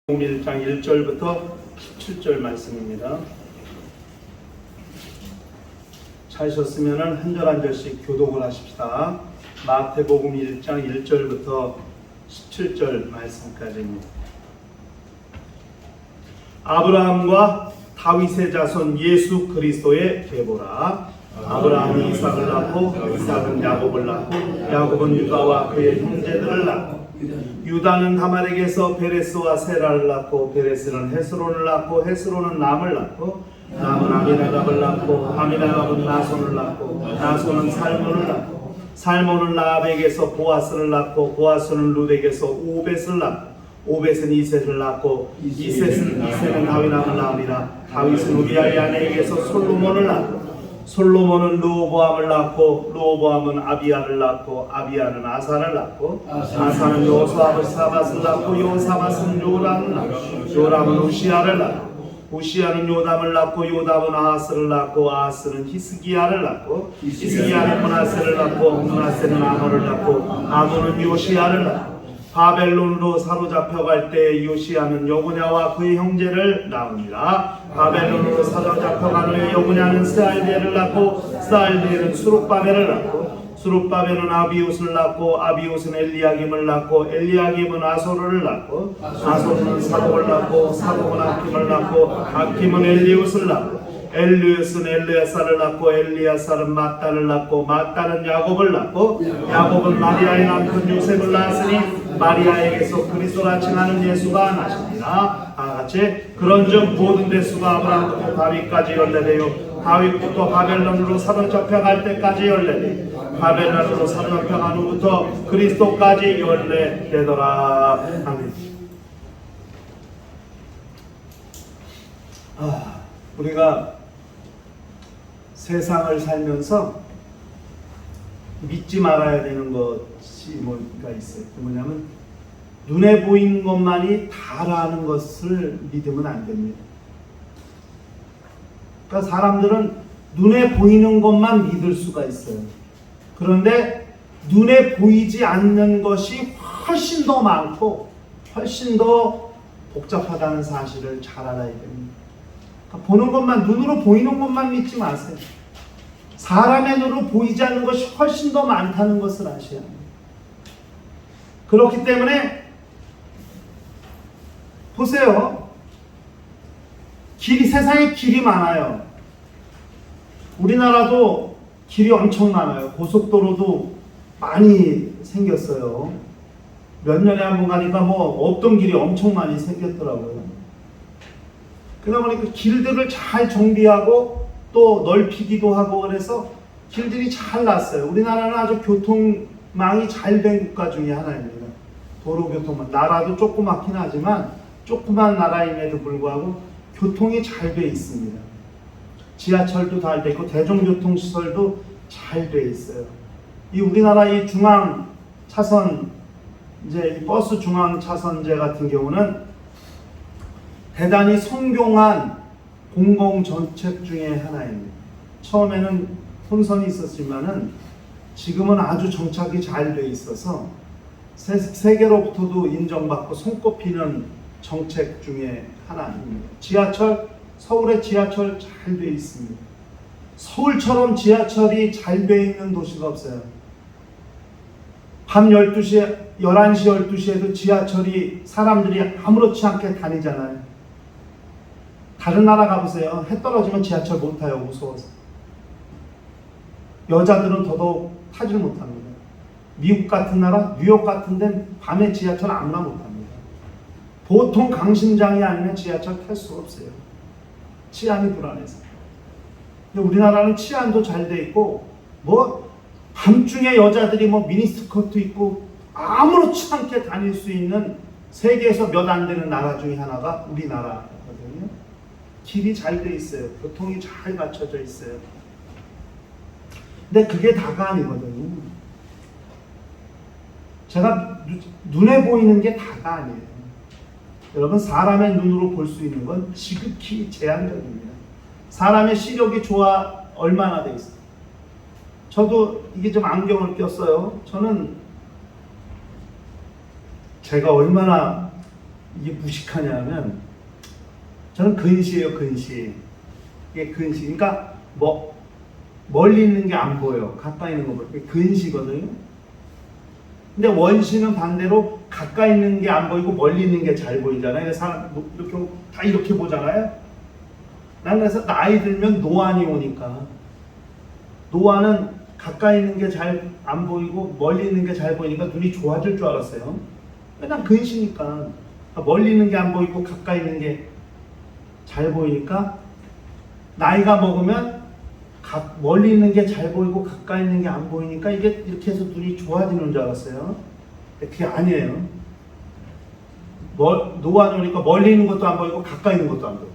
1장 1절부터 17절 말씀입니다. 찾으셨으면 한 절 한 절씩 교독을 하십시다. 마태복음 1장 1절부터 17절 말씀까지입니다. 아브라함과 다윗의 자손 예수 그리스도의 계보라. 아브라함이 이삭을 낳고 이삭은 야곱을 낳고 야곱은 유다와 그의 형제들을 낳고 유다는 다말에게서 베레스와 세라를 낳고 베레스는 헤스론을 낳고 헤스론은 남을 낳고 남은 아미나답을 낳고 아미나답은 나손을 낳고 나손은 살몬을 낳고 살몬은 라합에게서 보아스를 낳고 보아스는 룻에게서 오벳을 낳고 오벳은 이셋을 낳고 이셋은 다윗왕을 낳으니라. 다윗은 우리아의 아내에게서 솔로몬을 낳고 솔로몬은 르호보암을 낳고 르호보암은 아비야를 낳고 아비야는 아사를 낳고 아사는 요사밧을 낳고 요사밧은 요람을 낳고 요람은 우시야를 낳고 우시야는 요담을 낳고 요담은 아하스를 낳고 아하스는 히스기야를 낳고 히스기야는 므낫세를 낳고 므낫세는 아몬을 낳고 아몬은 요시야를 낳고 바벨론으로 사로잡혀갈 때 요시야는 여고냐와 그의 형제를 낳으니라. 바벨론으로 사로잡혀간 후에 여고냐는 스알디엘을 낳고 스알디엘은 수룹바벨을 낳고 수룹바벨은 아비옷을 낳고 아비옷은 엘리야김을 낳고 엘리야김은 아소르를 낳고 아소르는 사독을 낳고 사독은 아킴을 낳고 아킴은 엘리옷을 낳고 엘리옷은 엘리야사를 낳고 엘리야사는 마따를 낳고 마따는 야곱을 낳고 야곱은 마리아의 남편 요셉을 낳았으니 마리아에게서 그리스도라 칭하는 예수가 나시니라. 다같이 그런즉 모든 대수가 아브라함부터 다윗까지 14대요 다윗부터 바벨론으로 사로잡혀갈 때까지 14대 바벨론으로 사로잡혀간 후부터 그리스도까지 14대더라. 아멘. 우리가 세상을 살면서 믿지 말아야 되는 것이 뭐가 있어요. 뭐냐면 눈에 보이는 것만이 다라는 것을 믿으면 안 됩니다. 그러니까 사람들은 눈에 보이는 것만 믿을 수가 있어요. 그런데 눈에 보이지 않는 것이 훨씬 더 많고 훨씬 더 복잡하다는 사실을 잘 알아야 됩니다. 그러니까 보는 것만, 눈으로 보이는 것만 믿지 마세요. 사람의 눈으로 보이지 않는 것이 훨씬 더 많다는 것을 아셔야 합니다. 그렇기 때문에 보세요. 세상에 길이 많아요. 우리나라도 길이 엄청 많아요. 고속도로도 많이 생겼어요. 몇 년에 한 번 가니까 없던 길이 엄청 많이 생겼더라고요. 그러다 보니까 길들을 잘 정비하고 또 넓히기도 하고 그래서 길들이 잘 났어요. 우리나라는 아주 교통망이 잘 된 국가 중에 하나입니다. 도로교통망. 나라도 조그맣긴 하지만 조그만 나라임에도 불구하고 교통이 잘 돼 있습니다. 지하철도 잘 돼 있고 대중교통시설도 잘 돼 있어요. 이 우리나라 이 중앙 차선, 이제 이 버스 중앙 차선제 같은 경우는 대단히 성공한 공공정책 중에 하나입니다. 처음에는 혼선이 있었지만은 지금은 아주 정착이 잘 돼 있어서 세계로부터도 인정받고 손꼽히는 정책 중에 하나입니다. 지하철, 서울의 지하철 잘 돼 있습니다. 서울처럼 지하철이 잘 돼 있는 도시가 없어요. 밤 12시에, 11시, 12시에도 지하철이 사람들이 아무렇지 않게 다니잖아요. 다른 나라 가보세요. 해 떨어지면 지하철 못 타요. 무서워서. 여자들은 더더욱 타질 못합니다. 미국 같은 나라, 뉴욕 같은 데는 밤에 지하철 아무나 못 탑니다. 보통 강심장이 아니면 지하철 탈 수가 없어요. 치안이 불안해서. 근데 우리나라는 치안도 잘 돼 있고 밤중에 여자들이 미니스커트 입고 아무렇지 않게 다닐 수 있는 세계에서 몇 안 되는 나라 중에 하나가 우리나라거든요. 길이 잘 돼 있어요. 교통이 잘 갖춰져 있어요. 근데 그게 다가 아니거든요. 제가 눈에 보이는 게 다가 아니에요. 여러분, 사람의 눈으로 볼 수 있는 건 지극히 제한적입니다. 사람의 시력이 얼마나 돼 있어요. 저도 이게 좀 안경을 꼈어요. 저는 제가 얼마나 이게 무식하냐면 저는 근시예요, 근시. 이게 근시. 그러니까 뭐 멀리 있는 게 안 보여, 가까이 있는 거 보여. 그게 근시거든요. 근데 원시는 반대로 가까이 있는 게 안 보이고 멀리 있는 게 잘 보이잖아요. 사람 이렇게 다 이렇게 보잖아요. 난 그래서 나이 들면 노안이 오니까, 노안은 가까이 있는 게 잘 안 보이고 멀리 있는 게 잘 보이니까 눈이 좋아질 줄 알았어요. 그냥 근시니까 멀리 있는 게 안 보이고 가까이 있는 게 잘 보이니까 나이가 먹으면 멀리 있는 게 잘 보이고 가까이 있는 게 안 보이니까 이게 이렇게 해서 눈이 좋아지는 줄 알았어요. 그게 아니에요. 노안이 오니까 멀리 있는 것도 안 보이고 가까이 있는 것도 안 보여요.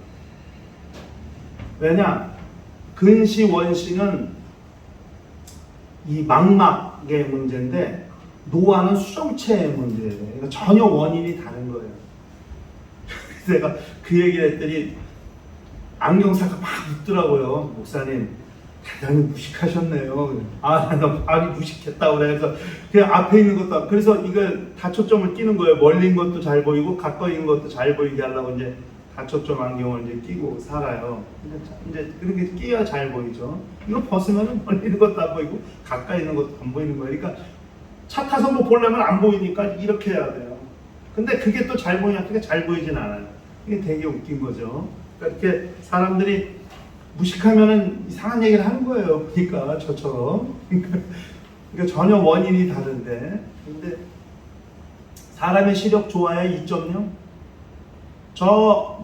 왜냐? 근시, 원시는 이 망막의 문제인데 노안은 수정체의 문제예요. 그러니까 전혀 원인이 다른 거예요. 내가 그 얘기를 했더니 안경사가 막 웃더라고요. 목사님 대단히 무식하셨네요. 나 많이 무식했다고 그래서 그냥 앞에 있는 것도, 그래서 이걸 다초점을 끼는 거예요. 멀리 있는 것도 잘 보이고 가까이 있는 것도 잘 보이게 하려고 이제 다초점 안경을 이제 끼고 살아요. 이제 그렇게 끼야 잘 보이죠. 이거 벗으면 멀리 있는 것도 안 보이고 가까이 있는 것도 안 보이는 거예요. 그러니까 차 타서 뭐 보려면 안 보이니까 이렇게 해야 돼요. 근데 그게 또 잘 보이냐? 그게 잘 보이진 않아요. 이게 되게 웃긴 거죠. 그러니까 이렇게 사람들이 무식하면은 이상한 얘기를 하는 거예요. 그러니까 저처럼. 그러니까 전혀 원인이 다른데. 근데 사람의 시력 좋아야 2.0. 저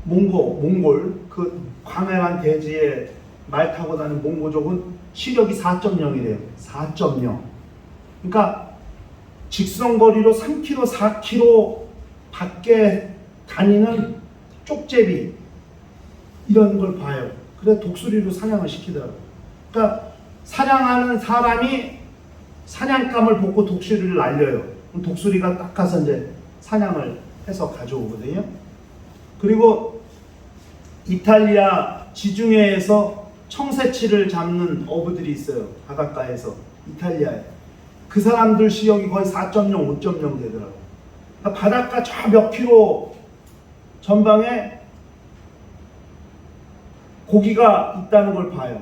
몽골 그 광활한 대지에 말 타고 다니는 몽고족은 시력이 4.0이래요. 4.0. 그러니까 직선거리로 3km, 4km 밖에 다니는 쪽제비 이런 걸 봐요. 그래 독수리로 사냥을 시키더라고요. 그러니까 사냥하는 사람이 사냥감을 벗고 독수리를 날려요. 그럼 독수리가 딱 가서 이제 사냥을 해서 가져오거든요. 그리고 이탈리아 지중해에서 청새치를 잡는 어부들이 있어요. 바닷가에서. 이탈리아에. 그 사람들 시력이 거의 4.0, 5.0 되더라고요. 그러니까 바닷가 저 몇 킬로 전방에 고기가 있다는 걸 봐요.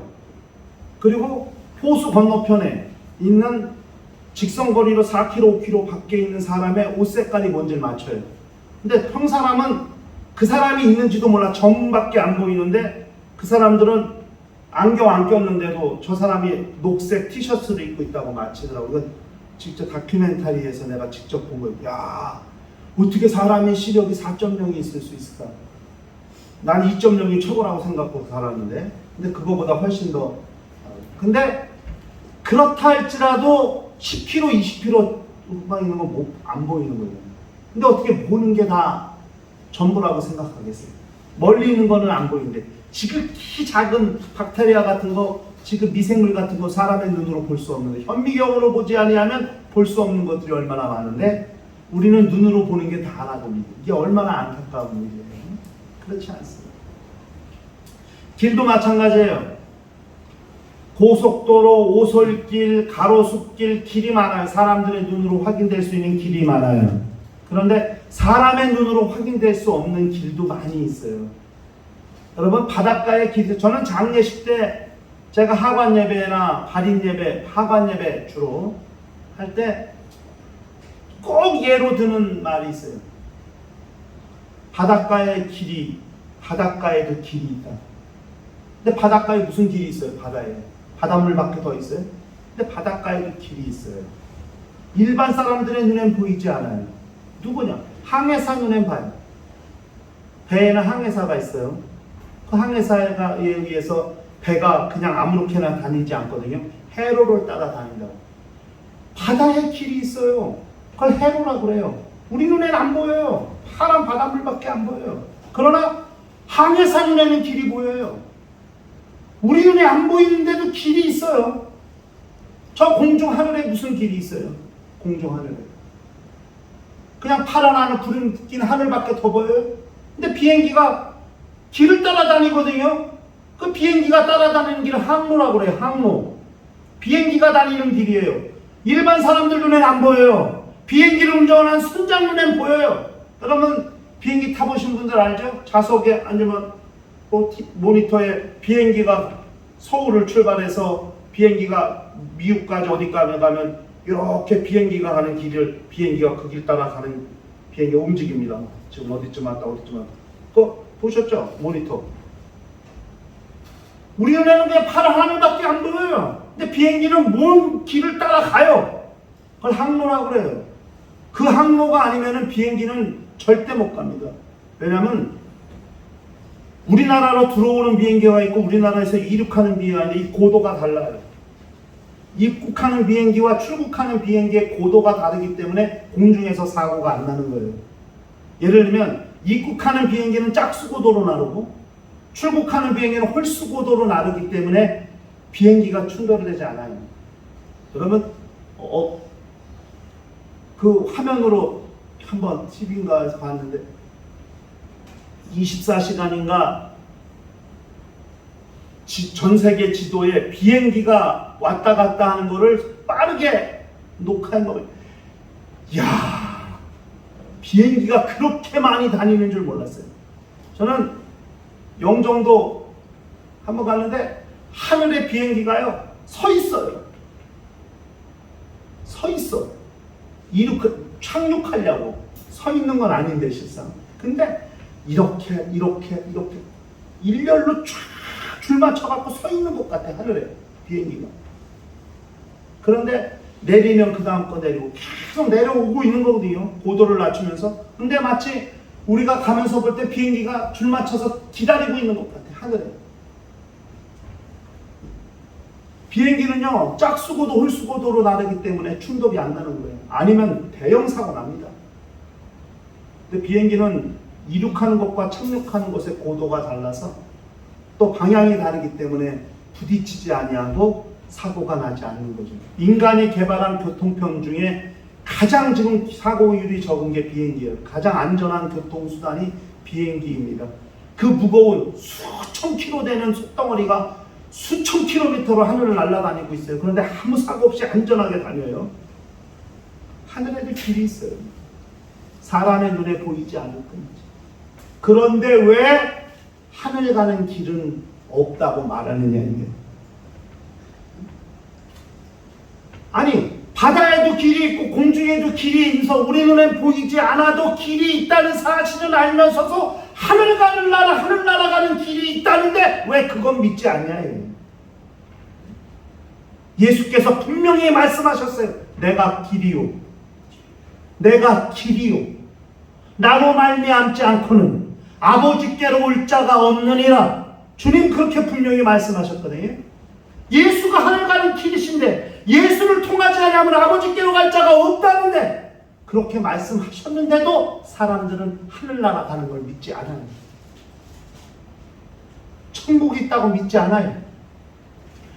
그리고 호수 건너편에 있는 직선거리로 4km, 5km 밖에 있는 사람의 옷 색깔이 뭔지를 맞춰요. 근데 평사람은 그 사람이 있는지도 몰라. 점밖에 안 보이는데 그 사람들은 안경 안 꼈는데도 저 사람이 녹색 티셔츠를 입고 있다고 맞히더라고요. 이건 직접 다큐멘터리에서 내가 직접 본 거예요. 야, 어떻게 사람의 시력이 4.0이 있을 수 있을까? 난 2.0이 최고라고 생각하고 살았는데, 근데 그거보다 훨씬 더. 근데 그렇다 할지라도 10km, 20km 음방 있는 건 안 보이는 거예요. 근데 어떻게 보는 게 다 전부라고 생각하겠어요? 멀리 있는 거는 안 보이는데 지극히 작은 박테리아 같은 거, 지금 미생물 같은 거 사람의 눈으로 볼 수 없는데, 현미경으로 보지 아니하면 볼 수 없는 것들이 얼마나 많은데 우리는 눈으로 보는 게 다라고 믿어요. 이게 얼마나 안타까운 일이에요. 그렇지 않습니다. 길도 마찬가지예요. 고속도로, 오솔길, 가로수길, 길이 많아요. 사람들의 눈으로 확인될 수 있는 길이 많아요. 그런데 사람의 눈으로 확인될 수 없는 길도 많이 있어요. 여러분, 바닷가의 길, 저는 장례식 때 제가 하관 예배나 발인 예배, 하관 예배 주로 할 때 꼭 예로 드는 말이 있어요. 바닷가의 길이, 바닷가에도 길이 있다. 근데 바닷가에 무슨 길이 있어요? 바다에. 바닷물밖에 더 있어요? 근데 바닷가에도 길이 있어요. 일반 사람들의 눈엔 보이지 않아요. 누구냐? 항해사 눈엔 봐요. 배에는 항해사가 있어요. 그 항해사에 의해서 배가 그냥 아무렇게나 다니지 않거든요. 해로를 따라 다닌다고. 바다에 길이 있어요. 그걸 해로라고 그래요. 우리 눈에는 안 보여요. 파란 바닷물밖에 안 보여요. 그러나 항해사 눈에는 길이 보여요. 우리 눈에 안 보이는데도 길이 있어요. 저 공중 하늘에 무슨 길이 있어요? 공중 하늘에. 그냥 파란 하늘, 구름 하늘밖에 더 보여요? 근데 비행기가 길을 따라다니거든요. 그 비행기가 따라다니는 길은 항로라고 그래요. 항로. 비행기가 다니는 길이에요. 일반 사람들 눈에는 안 보여요. 비행기를 운전하는 선장 눈엔 보여요. 여러분 비행기 타보신 분들 알죠? 좌석에 앉으면 모니터에 비행기가 서울을 출발해서 비행기가 미국까지 어디까지 가면 이렇게 비행기가 가는 길을 비행기가 그 길 따라 가는 비행기가 움직입니다. 지금 어디쯤 왔다 어디쯤 왔다. 그거 보셨죠? 모니터. 우리 눈에는 그냥 파란 하늘밖에 안 보여요. 근데 비행기는 먼 길을 따라가요. 그걸 항로라고 그래요. 그 항로가 아니면은 비행기는 절대 못 갑니다. 왜냐하면 우리나라로 들어오는 비행기가 있고 우리나라에서 이륙하는 비행기가 있는데 이 고도가 달라요. 입국하는 비행기와 출국하는 비행기의 고도가 다르기 때문에 공중에서 사고가 안 나는 거예요. 예를 들면 입국하는 비행기는 짝수고도로 나르고 출국하는 비행기는 홀수고도로 나르기 때문에 비행기가 충돌되지 않아요. 그러면 그 화면으로 한번 TV인가에서 봤는데 24시간인가 전 세계 지도에 비행기가 왔다 갔다 하는 거를 빠르게 녹화한 거예요. 이야, 비행기가 그렇게 많이 다니는 줄 몰랐어요. 저는 영종도 한번 갔는데 하늘에 비행기가요 서 있어요. 서 있어. 착륙하려고 서 있는 건 아닌데 실상. 근데 이렇게 일렬로 쫙 줄 맞춰갖고 서 있는 것 같아 하늘에 비행기가. 그런데 내리면 그 다음 거 내리고 계속 내려오고 있는 거거든요. 고도를 낮추면서. 근데 마치 우리가 가면서 볼 때 비행기가 줄 맞춰서 기다리고 있는 것 같아 하늘에. 비행기는요 짝수고도 홀수고도로 나르기 때문에 충돌이 안 나는 거예요. 아니면 대형 사고 납니다. 근데 비행기는 이륙하는 것과 착륙하는 것의 고도가 달라서 또 방향이 다르기 때문에 부딪히지 아니하고 사고가 나지 않는 거죠. 인간이 개발한 교통편 중에 가장 지금 사고율이 적은 게 비행기예요. 가장 안전한 교통수단이 비행기입니다. 그 무거운 수천 킬로 되는 쇳덩어리가 수천 킬로미터로 하늘을 날아다니고 있어요. 그런데 아무 사고 없이 안전하게 다녀요. 하늘에도 길이 있어요. 사람의 눈에 보이지 않을 뿐이지. 그런데 왜 하늘 가는 길은 없다고 말하느냐 이게. 아니 바다에도 길이 있고 공중에도 길이 있어 우리 눈에 보이지 않아도 길이 있다는 사실을 알면서도 하늘 가는 나라 하늘 날아가는 길이 있다는데 왜 그건 믿지 않냐. 예수께서 분명히 말씀하셨어요. 내가 길이요 내가 길이요 나로 말미암지 않고는 아버지께로 올 자가 없느니라. 주님 그렇게 분명히 말씀하셨거든요. 예수가 하늘 가는 길이신데 예수를 통하지 않으면 아버지께로 갈 자가 없다는데 그렇게 말씀하셨는데도 사람들은 하늘나라 가는 걸 믿지 않아요. 천국이 있다고 믿지 않아요.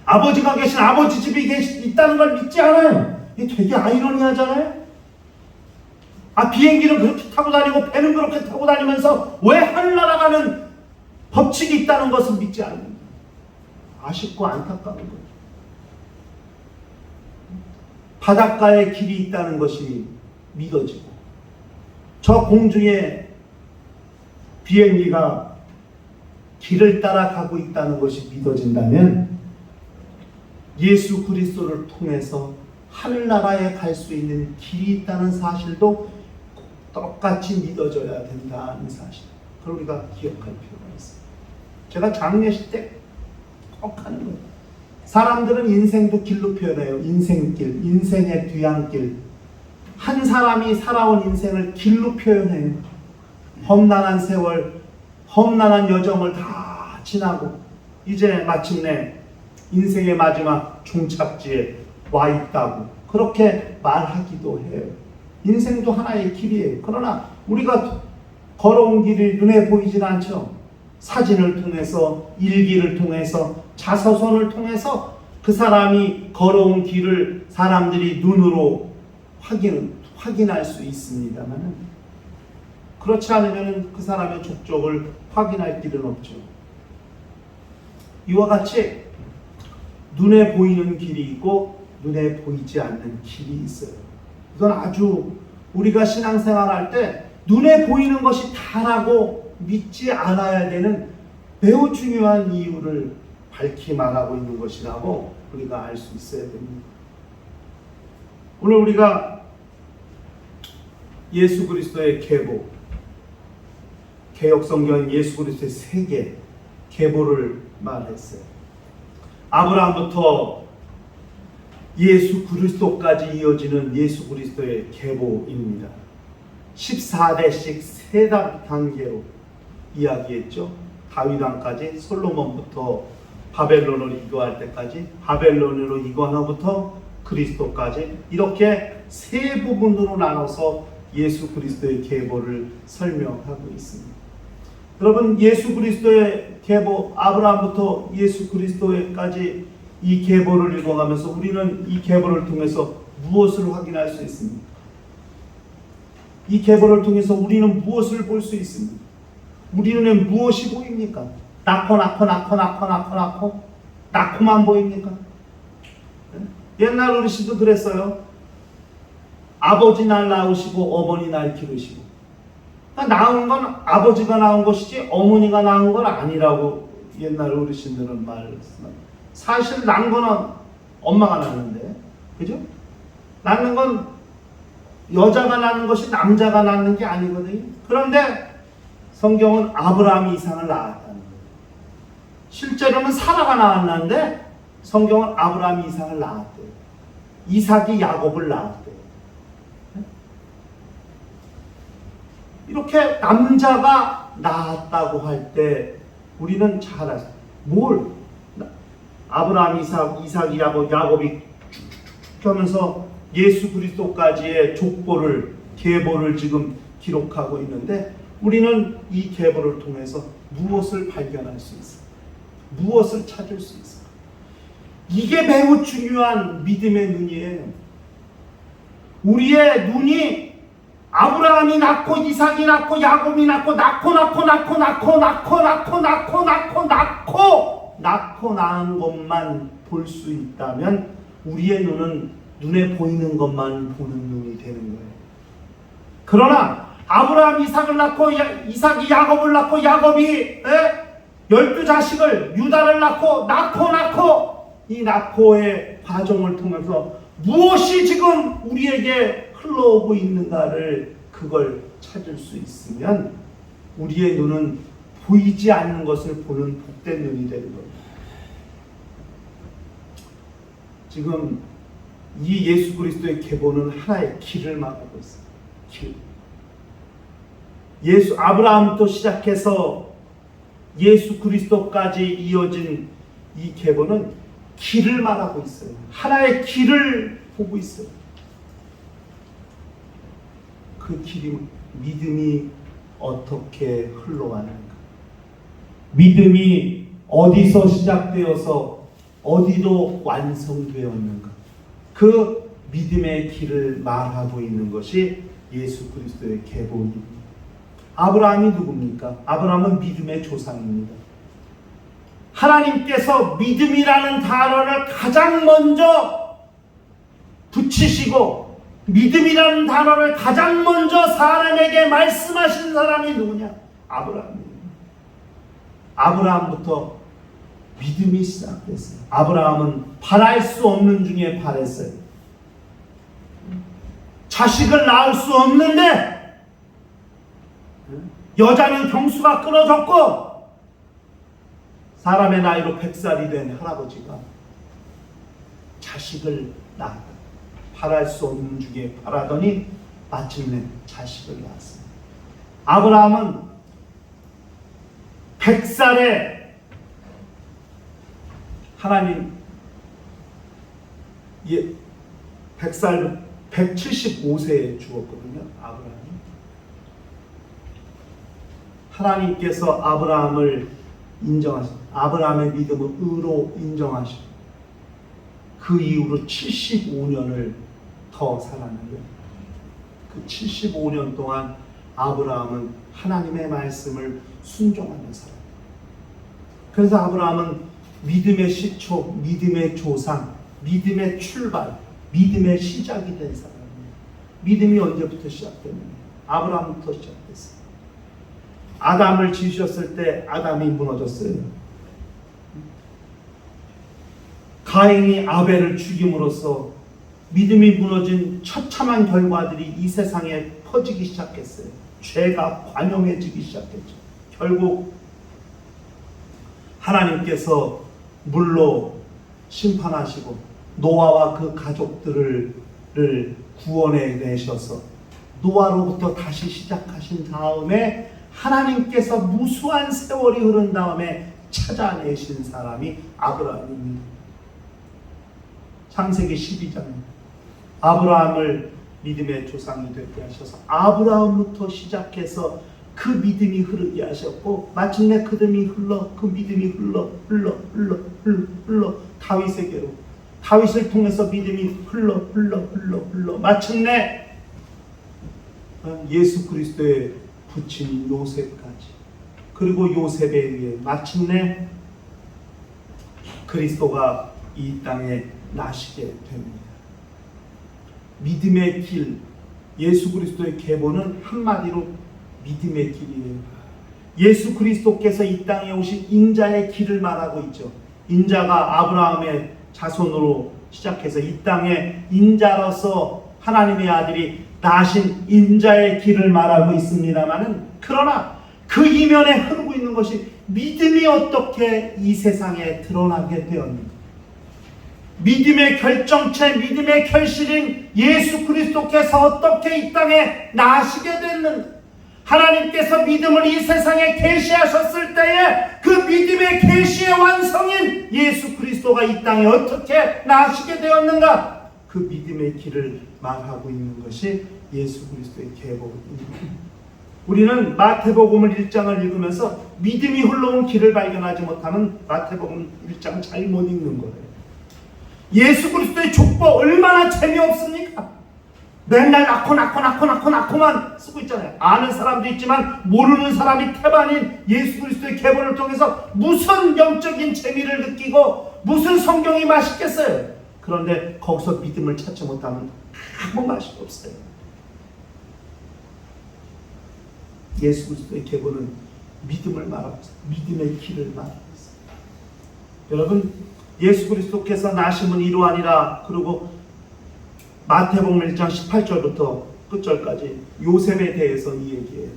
아버지가 계신 아버지 집이 있다는 걸 믿지 않아요. 이게 되게 아이러니하잖아요. 비행기는 그렇게 타고 다니고 배는 그렇게 타고 다니면서 왜 하늘나라 가는 법칙이 있다는 것을 믿지 않는다. 아쉽고 안타까운 거죠. 바닷가에 길이 있다는 것이 믿어지고 저 공중에 비행기가 길을 따라가고 있다는 것이 믿어진다면 예수 그리스도를 통해서 하늘나라에 갈 수 있는 길이 있다는 사실도 똑같이 믿어져야 된다는 사실. 그걸 우리가 기억할 필요가 있습니다. 제가 장례식 때 꼭 하는 거예요. 사람들은 인생도 길로 표현해요. 인생길, 인생의 뒤안길. 한 사람이 살아온 인생을 길로 표현해요. 험난한 세월, 험난한 여정을 다 지나고 이제 마침내 인생의 마지막 종착지에 와 있다고 그렇게 말하기도 해요. 인생도 하나의 길이에요. 그러나 우리가 걸어온 길이 눈에 보이진 않죠. 사진을 통해서, 일기를 통해서, 자서전을 통해서 그 사람이 걸어온 길을 사람들이 눈으로 확인할 수 있습니다만 그렇지 않으면 그 사람의 족적을 확인할 길은 없죠. 이와 같이 눈에 보이는 길이 있고 눈에 보이지 않는 길이 있어요. 이건 아주 우리가 신앙생활할 때 눈에 보이는 것이 다라고 믿지 않아야 되는 매우 중요한 이유를 밝히 말하고 있는 것이라고 우리가 알 수 있어야 됩니다. 오늘 우리가 예수 그리스도의 계보, 개역성경 예수 그리스도의 세계 계보를 말했어요. 아브라함부터 예수 그리스도까지 이어지는 예수 그리스도의 계보입니다. 14대씩 세 단계로 이야기했죠. 다윗 왕까지, 솔로몬부터 바벨론으로 이거할 때까지, 바벨론으로 이거하나부터 그리스도까지, 이렇게 세 부분으로 나눠서 예수 그리스도의 계보를 설명하고 있습니다. 여러분, 예수 그리스도의 계보, 아브라함부터 예수 그리스도까지 이 계보를 읽어가면서 우리는 이 계보를 통해서 무엇을 확인할 수 있습니까? 이 계보를 통해서 우리는 무엇을 볼 수 있습니까? 우리 눈에 무엇이 보입니까? 낳고만 보입니까? 옛날 어르신도 그랬어요. 아버지 날 낳으시고 어머니 날 기르시고. 낳은 건 아버지가 낳은 것이지 어머니가 낳은 건 아니라고 옛날 어르신들은 말했습니다. 사실 낳은 거는 엄마가 낳는데, 그죠? 낳는 건 여자가 낳는 것이 남자가 낳는 게 아니거든요. 그런데 성경은 아브라함 이상을 낳았다는 거예요. 실제로는 사라가 낳았는데 성경은 아브라함 이상을 낳았대요. 이삭이 야곱을 낳았대요. 이렇게 남자가 낳았다고 할 때 우리는 잘 알아요. 뭘? 아브라함, 이삭이 야곱이 쭉 하면서 예수 그리스도까지의 족보를, 계보를 지금 기록하고 있는데 우리는 이 계보를 통해서 무엇을 발견할 수 있어요? 무엇을 찾을 수 있어요? 이게 매우 중요한 믿음의 눈이에요. 우리의 눈이 아브라함이 낳고 이삭이 낳고 야곱이 낳고 낳고 낳은 것만 볼 수 있다면 우리의 눈은 눈에 보이는 것만 보는 눈이 되는 거예요. 그러나 아브라함 이삭을 낳고 이삭이 야곱을 낳고 야곱이 12자식을 유다를 낳고 이 낳고의 과정을 통해서 무엇이 지금 우리에게 흘러오고 있는가를 그걸 찾을 수 있으면 우리의 눈은 보이지 않는 것을 보는 복된 눈이 되는 겁니다. 지금 이 예수 그리스도의 계보는 하나의 길을 말하고 있어요. 길. 아브라함부터 시작해서 예수 그리스도까지 이어진 이 계보는 길을 말하고 있어요. 하나의 길을 보고 있어요. 그 길이 믿음이 어떻게 흘러가는가? 믿음이 어디서 시작되어서 어디로 완성되었는가? 그 믿음의 길을 말하고 있는 것이 예수 그리스도의 계보입니다. 아브라함이 누굽니까? 아브라함은 믿음의 조상입니다. 하나님께서 믿음이라는 단어를 가장 먼저 붙이시고 믿음이라는 단어를 가장 먼저 사람에게 말씀하신 사람이 누구냐? 아브라함입니다. 아브라함부터 믿음이 시작됐어요. 아브라함은 바랄 수 없는 중에 바랬어요. 자식을 낳을 수 없는데 여자는 경수가 끊어졌고 사람의 나이로 100살이 된 할아버지가 자식을 낳았다. 바랄 수 없는 중에 바라더니 마침내 자식을 낳았습니다. 아브라함은 100살에 하나님 100살 175세에 죽었거든요. 아브라함이. 하나님께서 아브라함을 인정하시고 아브라함의 믿음을 의로 인정하시고 그 이후로 75년을 더 살았는데 그 75년 동안 아브라함은 하나님의 말씀을 순종하는 사람. 그래서 아브라함은 믿음의 시초, 믿음의 조상, 믿음의 출발, 믿음의 시작이 된 사람이에요. 믿음이 언제부터 시작됐느냐? 아브라함부터 시작됐어요. 아담을 지으셨을 때 아담이 무너졌어요. 가인이 아벨을 죽임으로써 믿음이 무너진 처참한 결과들이 이 세상에 퍼지기 시작했어요. 죄가 관용해지기 시작했죠. 결국 하나님께서 물로 심판하시고 노아와 그 가족들을 구원해 내셔서 노아로부터 다시 시작하신 다음에 하나님께서 무수한 세월이 흐른 다음에 찾아내신 사람이 아브라함입니다. 창세기 12장에 아브라함을 믿음의 조상이 되게 하셔서 아브라함부터 시작해서 그 믿음이 흐르게 하셨고 마침내 그 믿음이 흘러 다윗에게로, 다윗을 통해서 믿음이 흘러 마침내 예수 그리스도의 부친인 요셉까지, 그리고 요셉에 의해 마침내 그리스도가 이 땅에 나시게 됩니다. 믿음의 길, 예수 그리스도의 계보는 한마디로 믿음의 길이에요. 예수 그리스도께서 이 땅에 오신 인자의 길을 말하고 있죠. 인자가 아브라함의 자손으로 시작해서 이 땅에 인자로서 하나님의 아들이 나신 인자의 길을 말하고 있습니다만은, 그러나 그 이면에 흐르고 있는 것이 믿음이 어떻게 이 세상에 드러나게 되었는가. 믿음의 결정체, 믿음의 결실인 예수 그리스도께서 어떻게 이 땅에 나시게 됐는가. 하나님께서 믿음을 이 세상에 계시하셨을 때에 그 믿음의 계시의 완성인 예수 그리스도가 이 땅에 어떻게 나시게 되었는가. 그 믿음의 길을 말하고 있는 것이 예수 그리스도의 계보입니다. 우리는 마태복음을 1장을 읽으면서 믿음이 흘러온 길을 발견하지 못하면 마태복음 1장 잘못 읽는 거예요. 예수 그리스도의 족보 얼마나 재미없습니까? 맨날 낳고만 쓰고 있잖아요. 아는 사람도 있지만 모르는 사람이 태반인 예수 그리스도의 계보를 통해서 무슨 영적인 재미를 느끼고 무슨 성경이 맛있겠어요. 그런데 거기서 믿음을 찾지 못하면 아무 맛이 없어요. 예수 그리스도의 계보는 믿음을 말하고 있어요. 믿음의 길을 말하고 있어요. 여러분, 예수 그리스도께서 나심은 이러하니라. 그리고 마태복음 1장 18절부터 끝절까지 요셉에 대해서 이 얘기예요.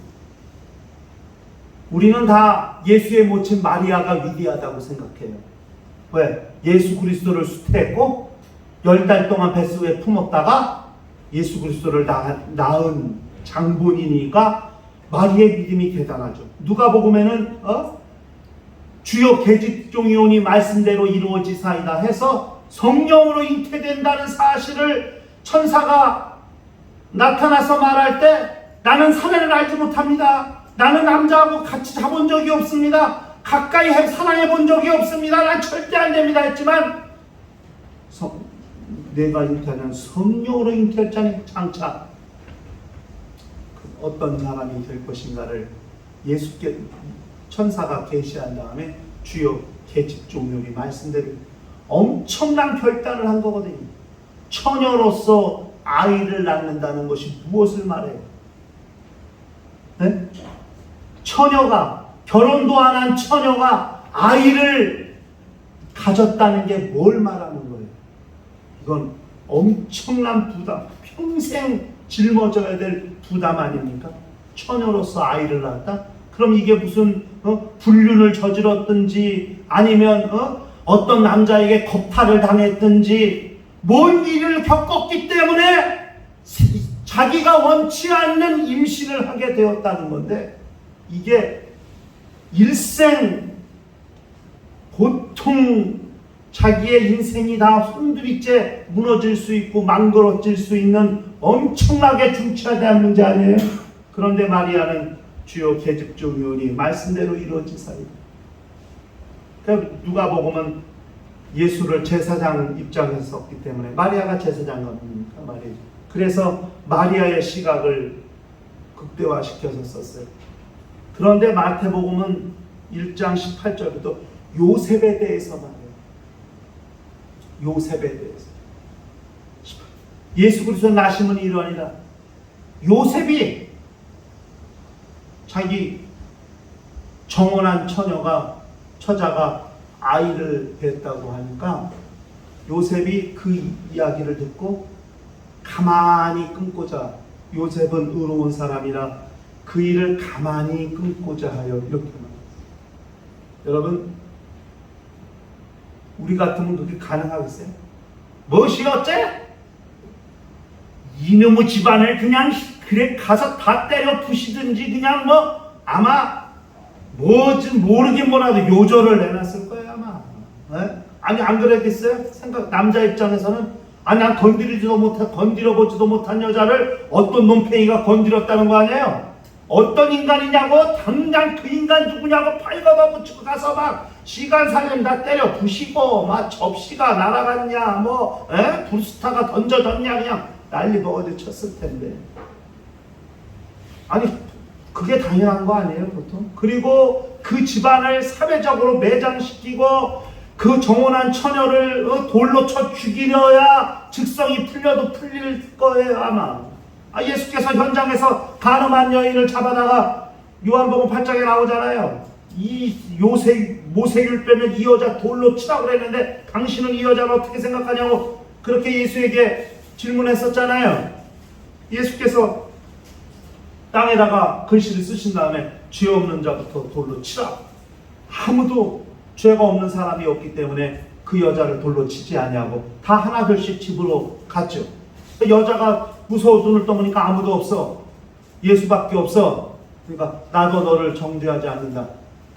우리는 다 예수의 모친 마리아가 위대하다고 생각해요. 왜? 예수 그리스도를 수태했고 10달 동안 뱃속에 품었다가 예수 그리스도를 낳은 장본이니까 마리아의 믿음이 대단하죠. 누가복음에는 주여 계집종이오니 말씀대로 이루어지사이다 해서 성령으로 잉태된다는 사실을 천사가 나타나서 말할 때 나는 사내를 알지 못합니다. 나는 남자하고 같이 자본 적이 없습니다. 가까이 사랑해 본 적이 없습니다. 난 절대 안 됩니다 했지만 내가 잉태하는 성령으로 잉태할 자는 장차 어떤 사람이 될 것인가를 예수께 천사가 계시한 다음에 주여 계집종이오니 말씀대로 엄청난 결단을 한 거거든요. 처녀로서 아이를 낳는다는 것이 무엇을 말해요? 네? 처녀가, 결혼도 안 한 처녀가 아이를 가졌다는 게 뭘 말하는 거예요? 이건 엄청난 부담, 평생 짊어져야 될 부담 아닙니까? 처녀로서 아이를 낳았다? 그럼 이게 무슨 불륜을 저질렀든지 아니면 어떤 남자에게 겁탈을 당했든지 뭔 일을 겪었기 때문에 자기가 원치 않는 임신을 하게 되었다는 건데, 이게 일생 보통 자기의 인생이 다 흔들리째 무너질 수 있고 망그러질 수 있는 엄청나게 중차대한 문제 아니에요? 그런데 마리아는 주여 계집종이오니 말씀대로 이루어지사이다. 그러니까 누가복음은 예수를 제사장 입장에서 썼기 때문에 마리아가 제사장가 뭡니까? 말이죠. 그래서 마리아의 시각을 극대화시켜서 썼어요. 그런데 마태복음은 1장 18절부터 요셉에 대해서 말해요. 요셉에 대해서. 예수 그리스도 나심은 이러하니라. 요셉이 자기 정혼한 처자가 아이를 낳았다고 하니까 요셉이 그 이야기를 듣고 가만히 끊고자, 요셉은 의로운 사람이라 그 일을 가만히 끊고자 하여, 이렇게 말합니다. 여러분, 우리 같으면 그게 가능하겠어요? 무엇이 어째? 이놈의 집안을 그냥 그래 가서 다 때려 부시든지 그냥 아마 뭐든 모르긴 뭐라도 요절을 내놨을 거예요 아마. 네? 아니 안 그랬겠어요? 남자 입장에서는 난 건드려보지도 못한 여자를 어떤 놈팽이가 건드렸다는 거 아니에요? 어떤 인간이냐고, 당장 그 인간 누구냐고 팔거나 붙이고 가서 막 시간 살림 다 때려 부시고 막 접시가 날아갔냐 브루스타가 던져졌냐 그냥 난리도 어디 쳤을 텐데. 아니 그게 당연한 거 아니에요 보통? 그리고 그 집안을 사회적으로 매장시키고 그 정혼한 처녀를 돌로 쳐 죽이려야 즉성이 풀려도 풀릴 거예요 아마. 예수께서 현장에서 간음한 여인을 잡아다가 요한복음 8장에 나오잖아요. 이 모세율 빼면 이 여자 돌로 치라고 그랬는데 당신은 이 여자를 어떻게 생각하냐고 그렇게 예수에게 질문했었잖아요. 예수께서 땅에다가 글씨를 쓰신 다음에 죄 없는 자부터 돌로 치라. 아무도 죄가 없는 사람이 없기 때문에 그 여자를 돌로 치지 아니하고 다 하나둘씩 집으로 갔죠. 여자가 무서워 눈을 떠보니까 아무도 없어. 예수밖에 없어. 그러니까 나도 너를 정죄하지 않는다.